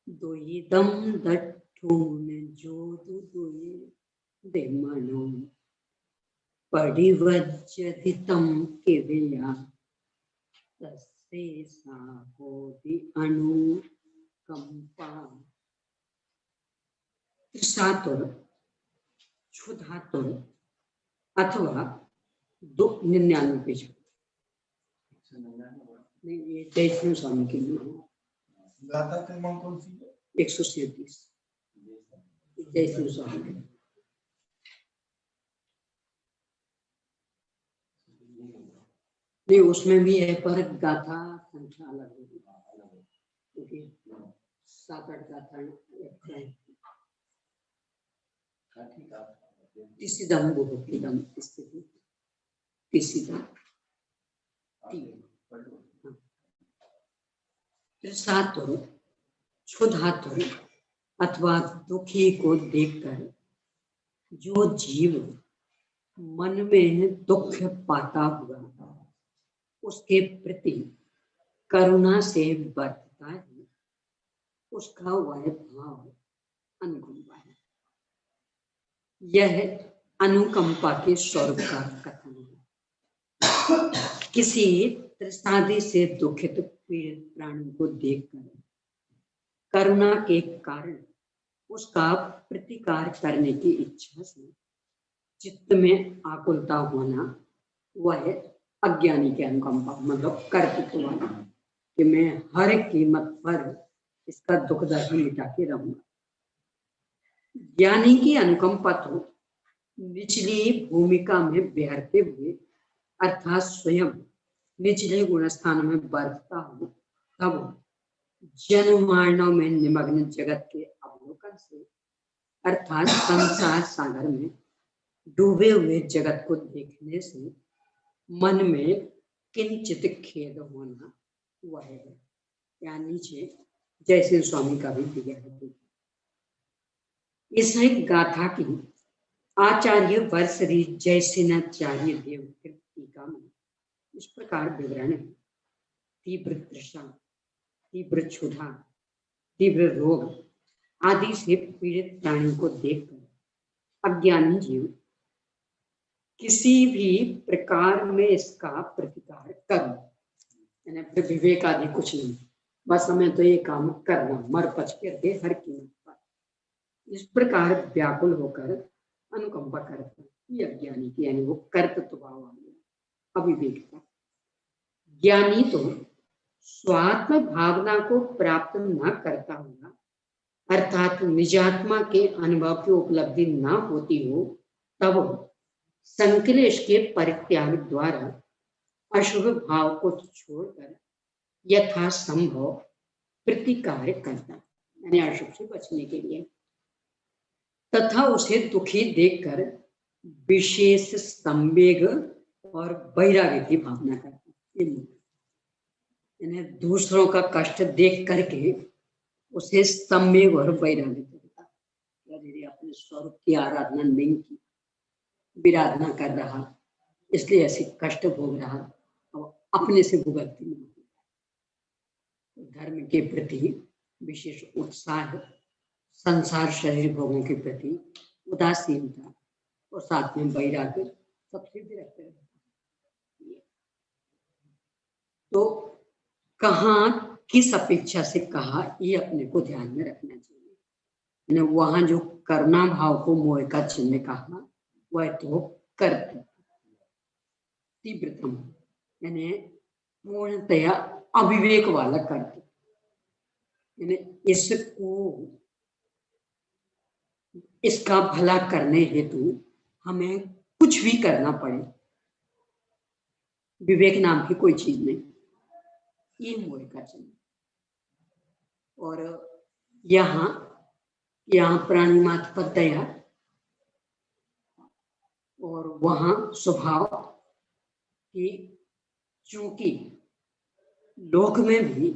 S1: द्वैदम दट्ठून जोदु दुये देमनो परिवज्यतितम केवया तस्से साहोदि अनुकंपा। त्रिसातुर, क्षुधातुर अथवा 299 पेज नहीं, ये जयसिंह स्वामी के लिए
S4: गाथा क्रमांक कौन सी है?
S1: 137 जयसिंह स्वामी। नहीं उसमें भी है पर गाथा संख्या अलग होगी, क्योंकि 7-8 गाथा तिसिदम बुभुक्षितम स्थिति तिसिदम त्रिसातुर, क्षुधातुर अथवा दुखी को देखकर जो जीव मन में दुख पाता हुआ उसके प्रति करुणा से बरतता है, उसका वह भाव अनुकंपा है। यह अनुकंपा के स्वरूप का कथन है। किसी तृष्णादि से दुखित पीड़ित प्राणी को देखकर करुणा के कारण उसका प्रतिकार करने की इच्छा से चित्त में आकुलता होना, वह अज्ञानी के अनुकंपा, मतलब कर्तृत्व वाला, कि मैं हर कीमत पर इसका दुख दर्द मिटा के रहूंगा। ज्ञानी की अनुकंपा तो निचली भूमिका में बिहरते हुए अर्थात स्वयं निचले गुणस्थान में बरतता हो, तब जन्मार्णव में निमग्न जगत के अवलोकन से अर्थात संसार सागर में डूबे हुए जगत को देखने से मन में किंचित खेद होना वह है। यहाँ नीचे जयसिंह स्वामी का भी दिया है। इस एक गाथा की आचार्य वर्षरी जयसिंहाचार्य देव टीका में इस प्रकार विवरण है। तीव्र तृष्णा, तीव्र क्षुधा, तीव्र रोग आदि से पीड़ित प्राणी को देखकर अज्ञानी जीव किसी भी प्रकार में इसका प्रतिकार कर, विवेक आदि कुछ नहीं, बस हमें तो ये काम करना, मर पच करके हर कीमत पर, इस प्रकार व्याकुल होकर अनुकंपा करता ये अज्ञानी की, यानी वो कर्तृत्व भाव आ गया, अविवेकता। ज्ञानी तो स्वात्म भावना को प्राप्त न करता हुआ, अर्थात निजात्मा के अनुभव की उपलब्धि न होती हो, तब संक्लेश के परित्याग द्वारा अशुभ भाव को छोड़कर यथासंभव प्रतिकार करता, यानी अशुभ से बचने के लिए, तथा उसे दुखी देखकर विशेष संवेग और वैराग्य की भावना करता। यानी दूसरों का कष्ट देख करके उसे संवेग और वैराग्य करता, यदि अपने स्वरूप की आराधना नहीं की, विराधना कर रहा, इसलिए ऐसे कष्ट भोग रहा और अपने से भुगतती नहीं। धर्म के प्रति विशेष उत्साह, संसार शरीर भोगों के प्रति उदासीनता और साथ में वैराग्य सबसे विरक्त रहता। तो कहाँ किस अपेक्षा से कहा, ये अपने को ध्यान में रखना चाहिए। वहां जो करुणा भाव को मोह का चिन्ह कहा, वह तो कर्तव्य तीव्रतम, यानी पूर्णतया अविवेक वाला कर्तव्य, यानी इसको, इसका भला करने हेतु हमें कुछ भी करना पड़े, विवेक नाम की कोई चीज नहीं, ये मोह का चिन्ह। और यहाँ प्राणी मात्र पर दया, और वहां स्वभाव कि चूंकि लोक में भी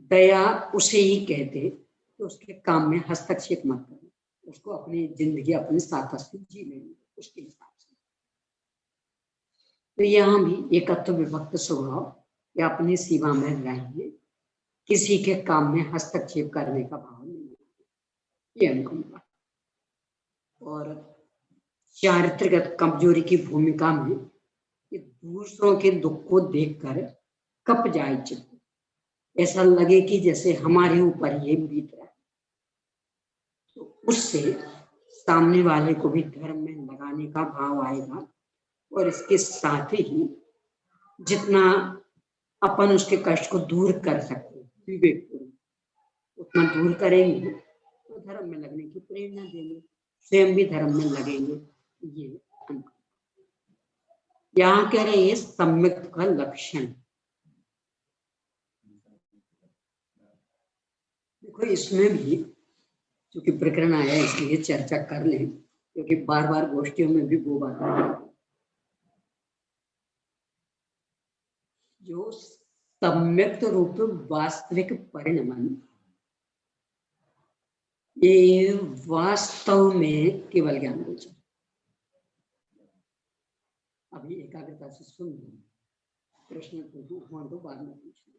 S1: दया उसे ही कहते तो उसके काम में हस्तक्षेप मत करो, उसको अपनी जिंदगी अपने साथ जी लेंगे उसके हिसाब से। तो यहाँ भी एकत्व विभक्त स्वभाव या अपनी सीमा में रहेंगे, किसी के काम में हस्तक्षेप करने का भाव नहीं है, ये अनुकंपा। और चारित्रगत कमजोरी की भूमिका में कि दूसरों के दुख को देखकर कप जाए चित्त, ऐसा लगे कि जैसे हमारे ऊपर ये बीत रहा है, तो उससे सामने वाले को भी धर्म में लगाने का भाव आएगा। और इसके साथ ही जितना अपन उसके कष्ट को दूर कर सकते विवेक पूर्वक उतना दूर करेंगे तो धर्म में लगने की प्रेरणा देंगे, स्वयं भी धर्म में लगेंगे। ये यहाँ कह रहे हैं सम्यक का लक्षण। देखो इसमें भी क्योंकि प्रकरण आया इसलिए चर्चा कर लें, क्योंकि बार बार गोष्ठियों में भी वो बात है जो सम्यक रूप वास्तविक परिणमन, ये वास्तव में केवल ज्ञान गोचर। अभी एकाग्रता से सुन लो, प्रश्न पूछो तो बाद में पूछना।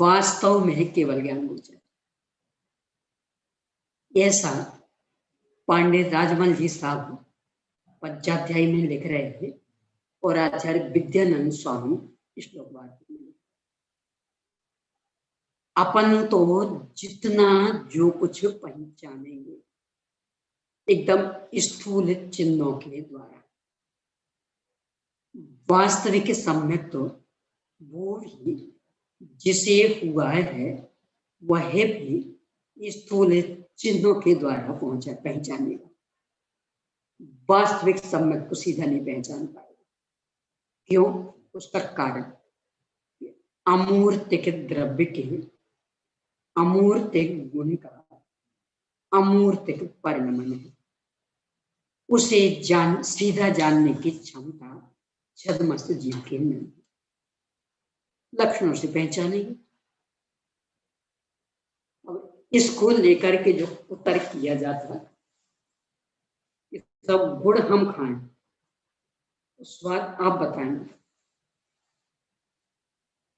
S1: वास्तव में केवल ज्ञान गोचर, ऐसा पांडे राजमल जी साहब पंचाध्याय में लिख रहे थे और आचार्य विद्यानंद स्वामी श्लोक वार्ता में। अपन तो जितना जो कुछ पहचानेंगे एकदम स्थूल चिन्हों के द्वारा, वास्तविक सम्यक तो वो भी जिसे हुआ है वह भी स्थूल चिन्हों के द्वारा पहचानेगा। वास्तविक सम्यक को सीधा नहीं पहचान पाएगा। क्यों? उसका कारण अमूर्तिक द्रव्य के अमूर्तिक गुण का अमूर्तिक परिणमन है। उसे सीधा जानने की क्षमता छद्मस्त जीव के नहीं, लक्षणों से पहचानेंगे। अब इसको लेकर के जो उत्तर किया जाता कि सब गुड़ हम खाएं, तो स्वाद आप बताएंगे।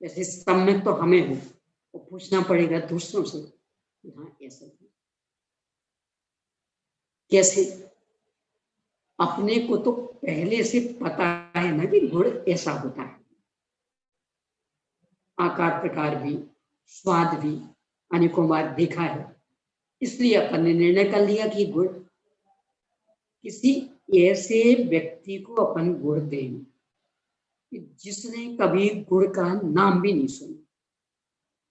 S1: जैसे सम्यक तो हमें हो, तो पूछना पड़ेगा दूसरों से, हाँ ऐसा कैसे? अपने को तो पहले से पता है ना कि गुड़ ऐसा होता है, आकार प्रकार भी, स्वाद भी अनेकों बार देखा है, इसलिए अपन ने निर्णय कर लिया कि गुड़, किसी ऐसे व्यक्ति को अपन गुड़ देंगे जिसने कभी गुड़ का नाम भी नहीं सुना,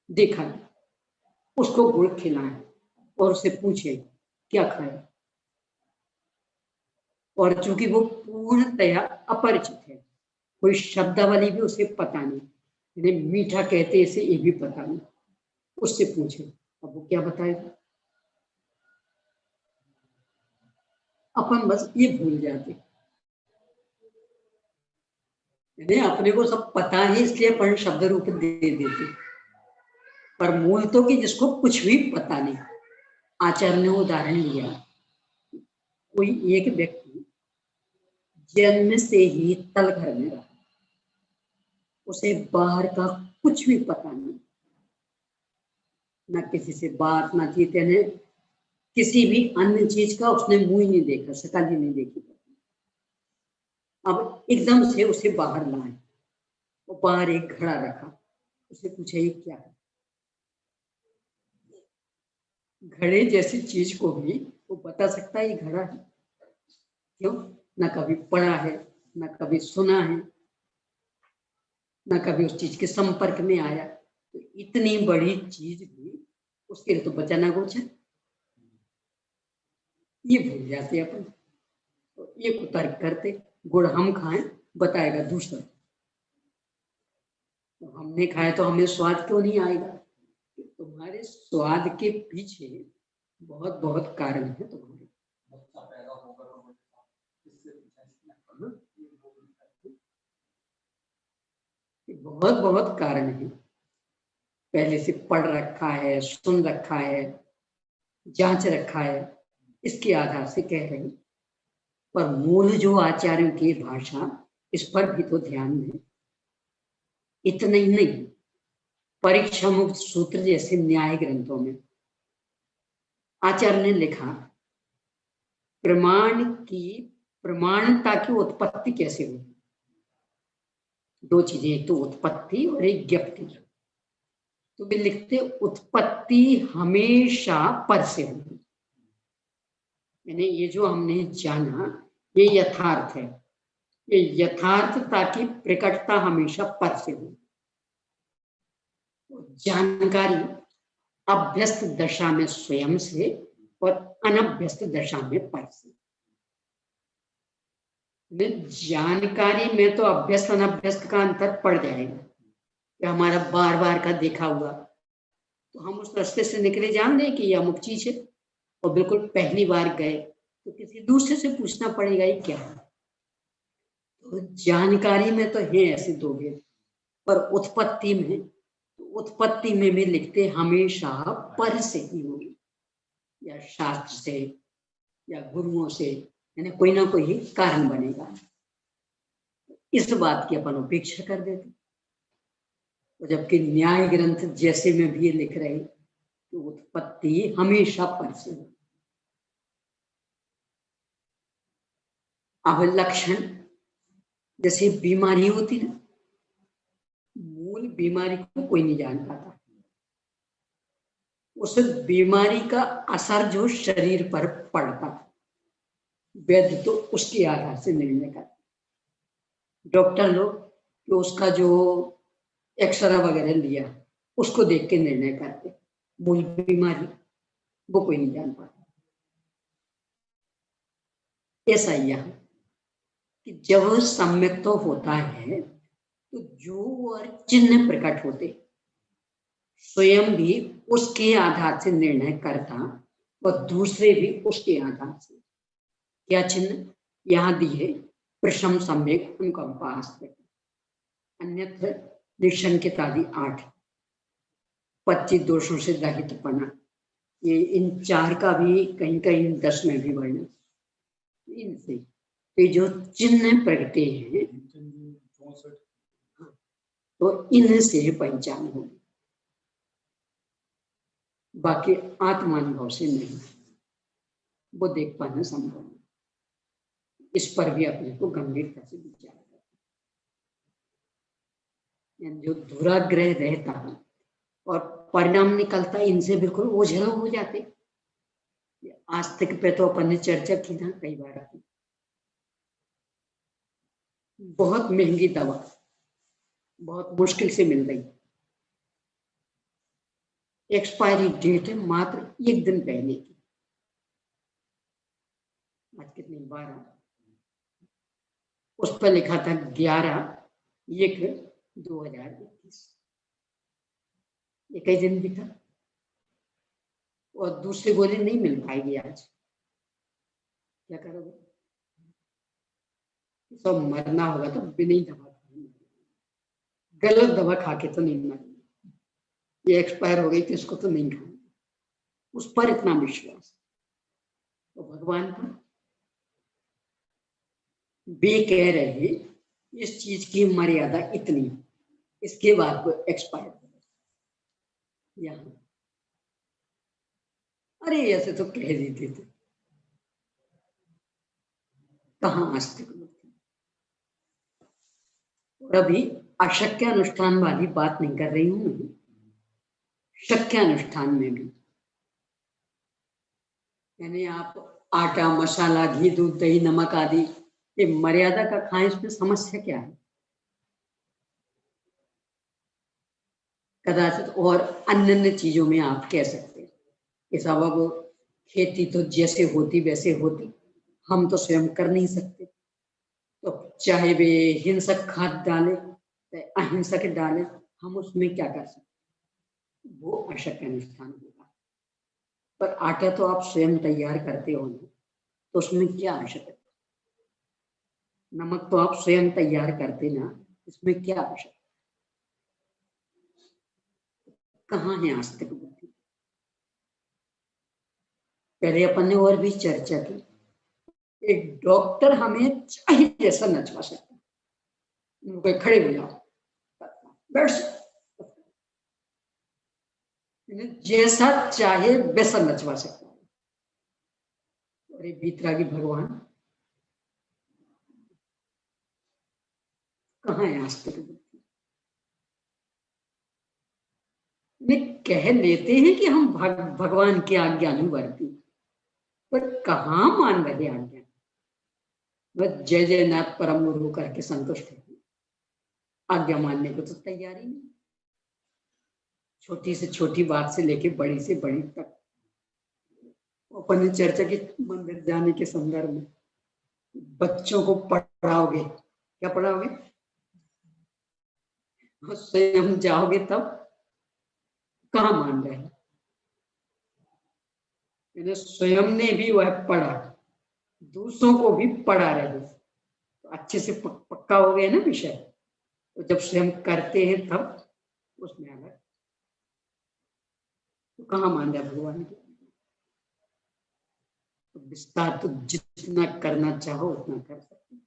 S1: देखा है, उसको गुड़ खिलाएं और उसे पूछे क्या खाए, और चूंकि वो पूर्णतया अपरिचित है, कोई शब्दावली भी उसे पता नहीं, इन्हें मीठा कहते इसे ये भी पता नहीं, उससे पूछे, अब वो क्या बताएगा? अपन बस ये भूल जाते, अपने को सब पता है इसलिए अपन शब्द रूप दे देते, पर मूल तो कि जिसको कुछ भी पता नहीं। आचार्य ने उदाहरण लिया, कोई एक व्यक्ति जन्म से ही तल घर में रहा, उसे बाहर का कुछ भी पता नहीं, ना किसी से बात ना चीत, किसी भी अन्य चीज का उसने मुंह ही नहीं देखा, शक्ल ही नहीं देखी। अब एकदम से उसे बाहर लाए, वो बाहर एक घड़ा रखा, उसे पूछा ये क्या है? घड़े जैसी चीज को भी वो बता सकता है ये घड़ा है, क्यों? ना कभी पढ़ा है, ना कभी सुना है, ना कभी उस चीज के संपर्क में आया, तो इतनी बड़ी चीज भी उसके लिए तो बचाना कुछ है, ये भूल जाते अपन। तो ये तर्क करते, गुड़ हम खाएं बताएगा दूसरा, तो हमने खाया तो हमें स्वाद क्यों नहीं आएगा? तुम्हारे स्वाद के पीछे बहुत बहुत कारण है तुम्हारे।
S2: बच्चा पैदा होगा तो
S1: बहुत बहुत कारण है, पहले से पढ़ रखा है, सुन रखा है, जांच रखा है, इसके आधार से कह रहे हैं। पर मूल जो आचार्यों की भाषा, इस पर भी तो ध्यान दें। इतना ही नहीं, परीक्षा मुक्त सूत्र जैसे न्याय ग्रंथों में आचार्य ने लिखा, प्रमाण की प्रमाणता की उत्पत्ति कैसे हुई? दो चीजें, एक तो उत्पत्ति और एक ज्ञप्ति। तो वे लिखते उत्पत्ति हमेशा पर से होगी, यानी ये जो हमने जाना ये यथार्थ है, ये यथार्थता की प्रकटता हमेशा पर से होगी। जानकारी अभ्यस्त दशा में स्वयं से और अनभ्यस्त दशा में पर से। जानकारी में तो अभ्यस्त अनभ्यस्त का अंतर पड़ जाएगा, कि हमारा बार बार का देखा हुआ, तो हम उस रास्ते से निकले जान दें कि यह अमुक चीज है, और बिल्कुल पहली बार गए तो किसी दूसरे से पूछना पड़ेगा ये क्या है। तो जानकारी में तो है ऐसे दो भेद, पर उत्पत्ति में भी लिखते हमेशा पर से ही होगी, या शास्त्र से या गुरुओं से, यानी कोई ना कोई कारण बनेगा। इस बात की अपन उपेक्षा कर देते, तो जबकि न्याय ग्रंथ जैसे में भी ये लिख रहे कि उत्पत्ति हमेशा पर से हो। अब लक्षण, जैसे बीमारी होती ना, मूल बीमारी को कोई नहीं जान पाता, उस बीमारी का असर जो शरीर पर पड़ता, वैद्य तो उसके आधार से निर्णय करते। डॉक्टर लोग तो उसका जो एक्सरे वगैरह लिया उसको देख के निर्णय करते, मूल बीमारी वो कोई नहीं जान पाता। ऐसा ही यहाँ कि जब सम्यक तो होता है तो जो और चिन्ह प्रकट होते, स्वयं भी उसके आधार से निर्णय करता और दूसरे भी उसके आधार से। क्या चिन्ह यहाँ दिए? प्रशम सम्यक अनुकंपास्ते, अन्यत्र निशंकितादि 8, 25 दोषों से रहित पना, ये इन 4 का भी कहीं कहीं 10 में भी वर्णन। इनसे ये जो चिन्ह प्रगटे हैं तो इनसे पहचान होगी, बाकी आत्मानुभव से नहीं, वो देख पाना संभव नहीं। इस पर भी अपने को गंभीरता से विचार करना, जो दुराग्रह रहता है और परिणाम निकलता है, इनसे बिल्कुल ओझल हो जाते। आस्तिक पे तो अपन ने चर्चा की ना कई बार की, बहुत महंगी दवा बहुत मुश्किल से मिल गई, एक्सपायरी डेट है मात्र 1 दिन पहले की, आज कितनी 12, उस पर लिखा था 11/1/2021, एक ही दिन भी था, और दूसरी गोली नहीं मिल पाएगी आज, क्या करोगे? सब मरना होगा तो बिना ही दवा, गलत दवा खा के तो नहीं मरना, ये एक्सपायर हो गई तो इसको तो नहीं खाना, उस पर इतना विश्वास। तो भगवान का वे कह रहे इस चीज की मर्यादा इतनी, इसके बाद वो एक्सपायर हो गया। यहाँ अरे ऐसे तो कह देते थे, कहाँ आस्तिक लोग थे। और अभी अशक्य अनुष्ठान वाली बात नहीं कर रही हूं, शक्य अनुष्ठान में भी, यानी आप आटा मसाला घी दूध दही नमक आदि ये मर्यादा का खाएं, इसमें समस्या क्या है? कदाचित और अन्य अन्य चीजों में आप कह सकते हैं कि साहब अब खेती तो जैसे होती वैसे होती, हम तो स्वयं कर नहीं सकते, तो चाहे वे हिंसक खाद डाले चाहे अहिंसक डाले, हम उसमें क्या कर सकते? वो अशक्य अनुष्ठान होगा। पर आटा तो आप स्वयं तैयार करते हो ना, तो उसमें क्या आवश्यकता? नमक तो आप स्वयं तैयार करते ना, इसमें क्या आवश्यकता? कहाँ है आस्तिक बुद्धि? पहले अपन ने और भी चर्चा की, एक डॉक्टर हमें चाहे जैसा नचवा सकता है, उनको खड़े हो जाओ बैठ, जैसा चाहे वैसा नचवा सकता है। और ये बीतरागी भगवान कहाँ है आस्तिक बुद्धि? वे कह लेते हैं कि हम भगवान की आज्ञा अनुवर्ती, पर कहाँ मान रहे आज्ञा? बस जय जय नाथ परम गुरु करके संतुष्ट है, आज्ञा मानने को तो तैयार ही नहीं। छोटी से छोटी बात से लेके बड़ी से बड़ी तक अपन ने चर्चा की मंदिर जाने के संदर्भ में, बच्चों को पढ़ाओगे, क्या पढ़ाओगे? स्वयं जाओगे तब कहाँ मान रहे हैं? स्वयं ने भी वह पढ़ा, दूसरों को भी पढ़ा रहे, तो अच्छे से पक्का हो गया ना विषय। तो जब स्वयं करते हैं तब उसमें अलग, तो कहाँ मान रहे भगवान की? तो विस्तार तो जितना करना चाहो उतना कर सकते।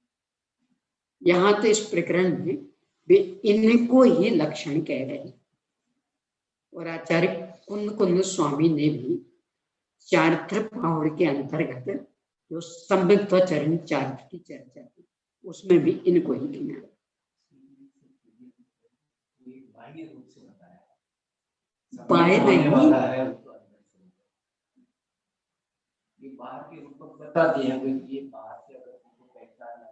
S1: यहाँ तो इस प्रकरण में वे इनको ही लक्षण कह रहे हैं, और आचार्य कुंद स्वामी ने भी चारित्र पावड़ के अंतर्गत जो संवित्वचरण चारित्र की चर्चा की, उसमें भी इनको ही गिना। बाह्य नहीं,
S3: ये बाहर के रूप में बता दिया है, ये बाहर से अगर उनको पहचान है,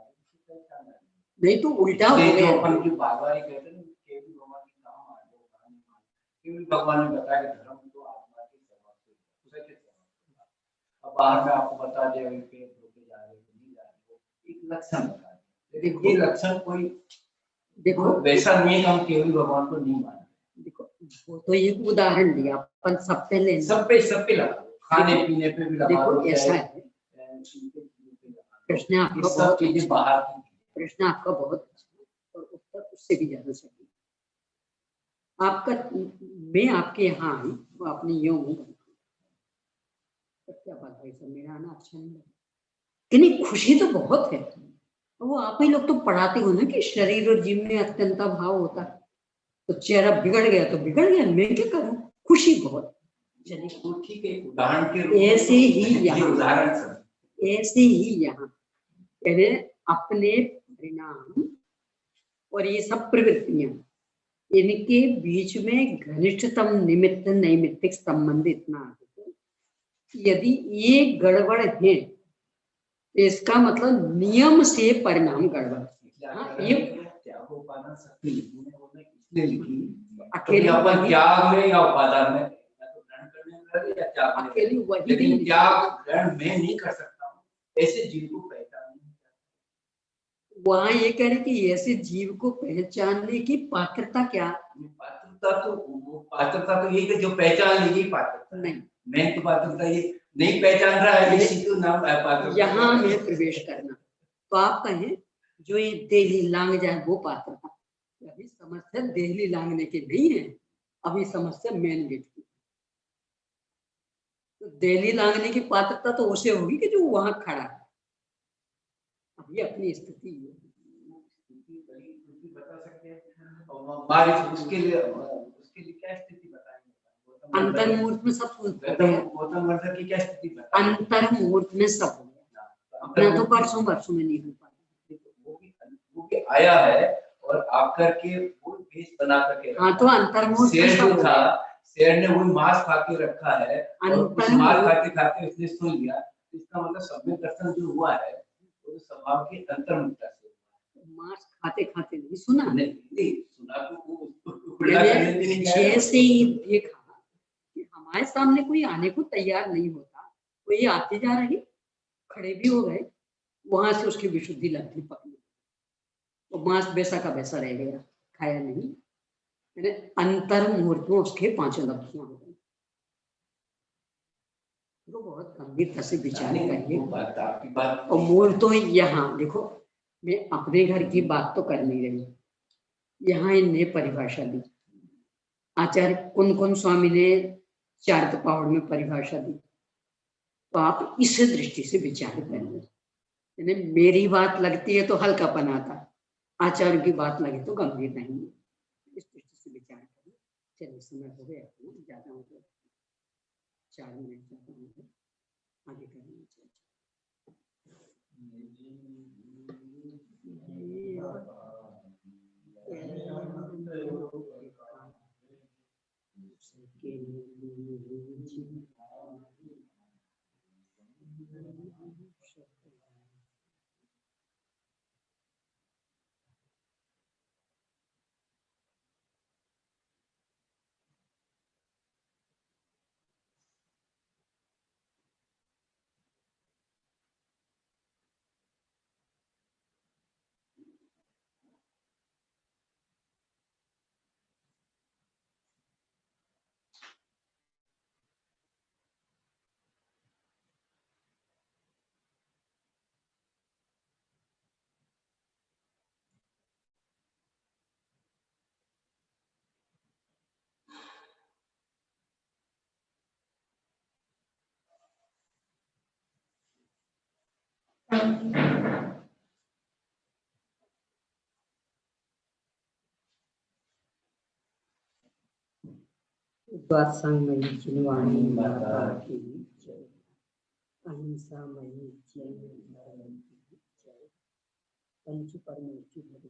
S1: नहीं तो उल्टा हो गया।
S3: अपन की बाबा ही कहते हैं केवल भगवान की काम आ जाओ, केवल भगवान ने बताया कि धर्म तो आत्मा की सेवा से, उसे क्या सेवा? अब बाहर में आपको बता दिया कि पेड़ रोके जा रहे हो नहीं जा रहे हो, एक लक्षण बता दिया, लेकिन ये लक्षण कोई देखो वैसा नहीं है कि हम केवल भगवान को नहीं मानते। देखो
S1: वो तो एक उदाहरण दिया, अपन सब पे ले,
S3: सब पे लगा, खाने पीने पे भी लगा।
S1: देखो ऐसा है, कृष्ण आपको
S3: सब चीजें बाहर की
S1: प्रश्न आपका बहुत अच्छा है और उत्तर उससे भी ज्यादा सही। आपका, मैं आपके यहाँ आई तो आपने यूं हूँ, क्या बात भाई साहब, मेरा आना अच्छा नहीं लगा कि नहीं? खुशी तो बहुत है। वो आप ही लोग तो पढ़ाते हो ना कि शरीर और जीव में अत्यंता भाव होता है, तो चेहरा बिगड़ गया तो बिगड़ गया, मैं क्या करूं, खुशी बहुत। चलिए
S3: तो ठीक है, उदाहरण के रूप में
S1: ऐसे ही
S3: ये
S1: यहाँ,
S3: उदाहरण सब
S1: ऐसे ही यहाँ यानी अपने परिणाम और ये सब प्रवृत्तियां, इनके बीच में घनिष्ठतम निमित्त नैमित्तिक संबंध इतना है, यदि ये गड़बड़ है तो इसका मतलब नियम से परिणाम गड़बड़। हाँ, ये
S3: त्यागोपादान शक्ति लिखी है, वो मैं इसलिए लिखी
S1: अकेली
S3: अपन
S1: वही,
S3: त्याग में या उपादान में, या तो ग्रहण करने में लगे या त्याग में,
S1: अकेली वही
S3: लेकिन
S1: नहीं।
S3: त्याग ग्रहण में नहीं कर सकता हूँ, ऐसे जीव को पहचान नहीं।
S1: वहां ये कह रहे कि ऐसे जीव को पहचानने की पात्रता क्या?
S3: पात्रता तो यही कि जो पहचान लेगी पात्रता
S1: नहीं,
S3: मैं तो पात्रता ये नहीं पहचान रहा है, इसी को नाम है पात्रता।
S1: यहाँ में प्रवेश करना, तो आप कहें जो ये देहली लांग जाए वो पात्रता। अभी समस्या देहली लांगने की नहीं है, अभी समस्या मेन गेट की। तो देहली लांगने की पात्रता तो उसे होगी कि जो वहां खड़ा है। अभी अपनी स्थिति
S3: बता सकते हैं और बारिश उसके लिए क्या स्थिति बताएंगे?
S1: अंतर मुहूर्त में सब
S3: गौतम वर्धन की क्या स्थिति बताएंगे?
S1: अंतर मुहूर्त में सब हो गया, अपना तो परसों में नहीं हो पाया।
S3: वो भी आया है और आकर के वो भेष बना करके,
S1: हाँ तो अंतर मुहूर्त में
S3: शेर
S1: सब
S3: जो
S1: हो
S3: था,
S1: गया।
S3: शेर ने वो मांस खा के रखा है और उस मांस खाते खाते उसने सुन लिया, इसका मतलब सम्यक दर्शन जो हुआ है वो स्वभाव की अंतर्मुखता से।
S1: मांस खाते खाते नहीं सुना,
S3: नहीं सुना तो
S1: जैसे ही देखा कि हमारे सामने कोई आने को तैयार नहीं होता, कोई आते जा रही, खड़े भी हो गए, वहां से उसकी विशुद्धि लगती पकड़ी, तो मांस वैसा का वैसा रह गया, खाया नहीं। मैंने अंतर मुहूर्त में उसके 5 लब्धियां हो गई। तो बहुत गंभीरता से विचार करिए। और मूल तो यहाँ देखो, मैं अपने घर की बात तो कर नहीं रही, यहाँ इनने परिभाषा दी, आचार्य कुन स्वामी ने चार्तपावड़ में परिभाषा दी, तो आप इस दृष्टि से विचार करिए। यानी मेरी बात लगती है तो हल्कापन आता, आचार्य की बात लगे तो गंभीर नहीं है, इस दृष्टि से विचार करिए। चलिए समय हो गया, ज्यादा हो गया, 4 मिनट ज्यादा हो गया, आगे करेंगे। द्वादशांगमयी जिनवाणी माता की जय, अहिंसामयी जय, पंच परमेश्वरी।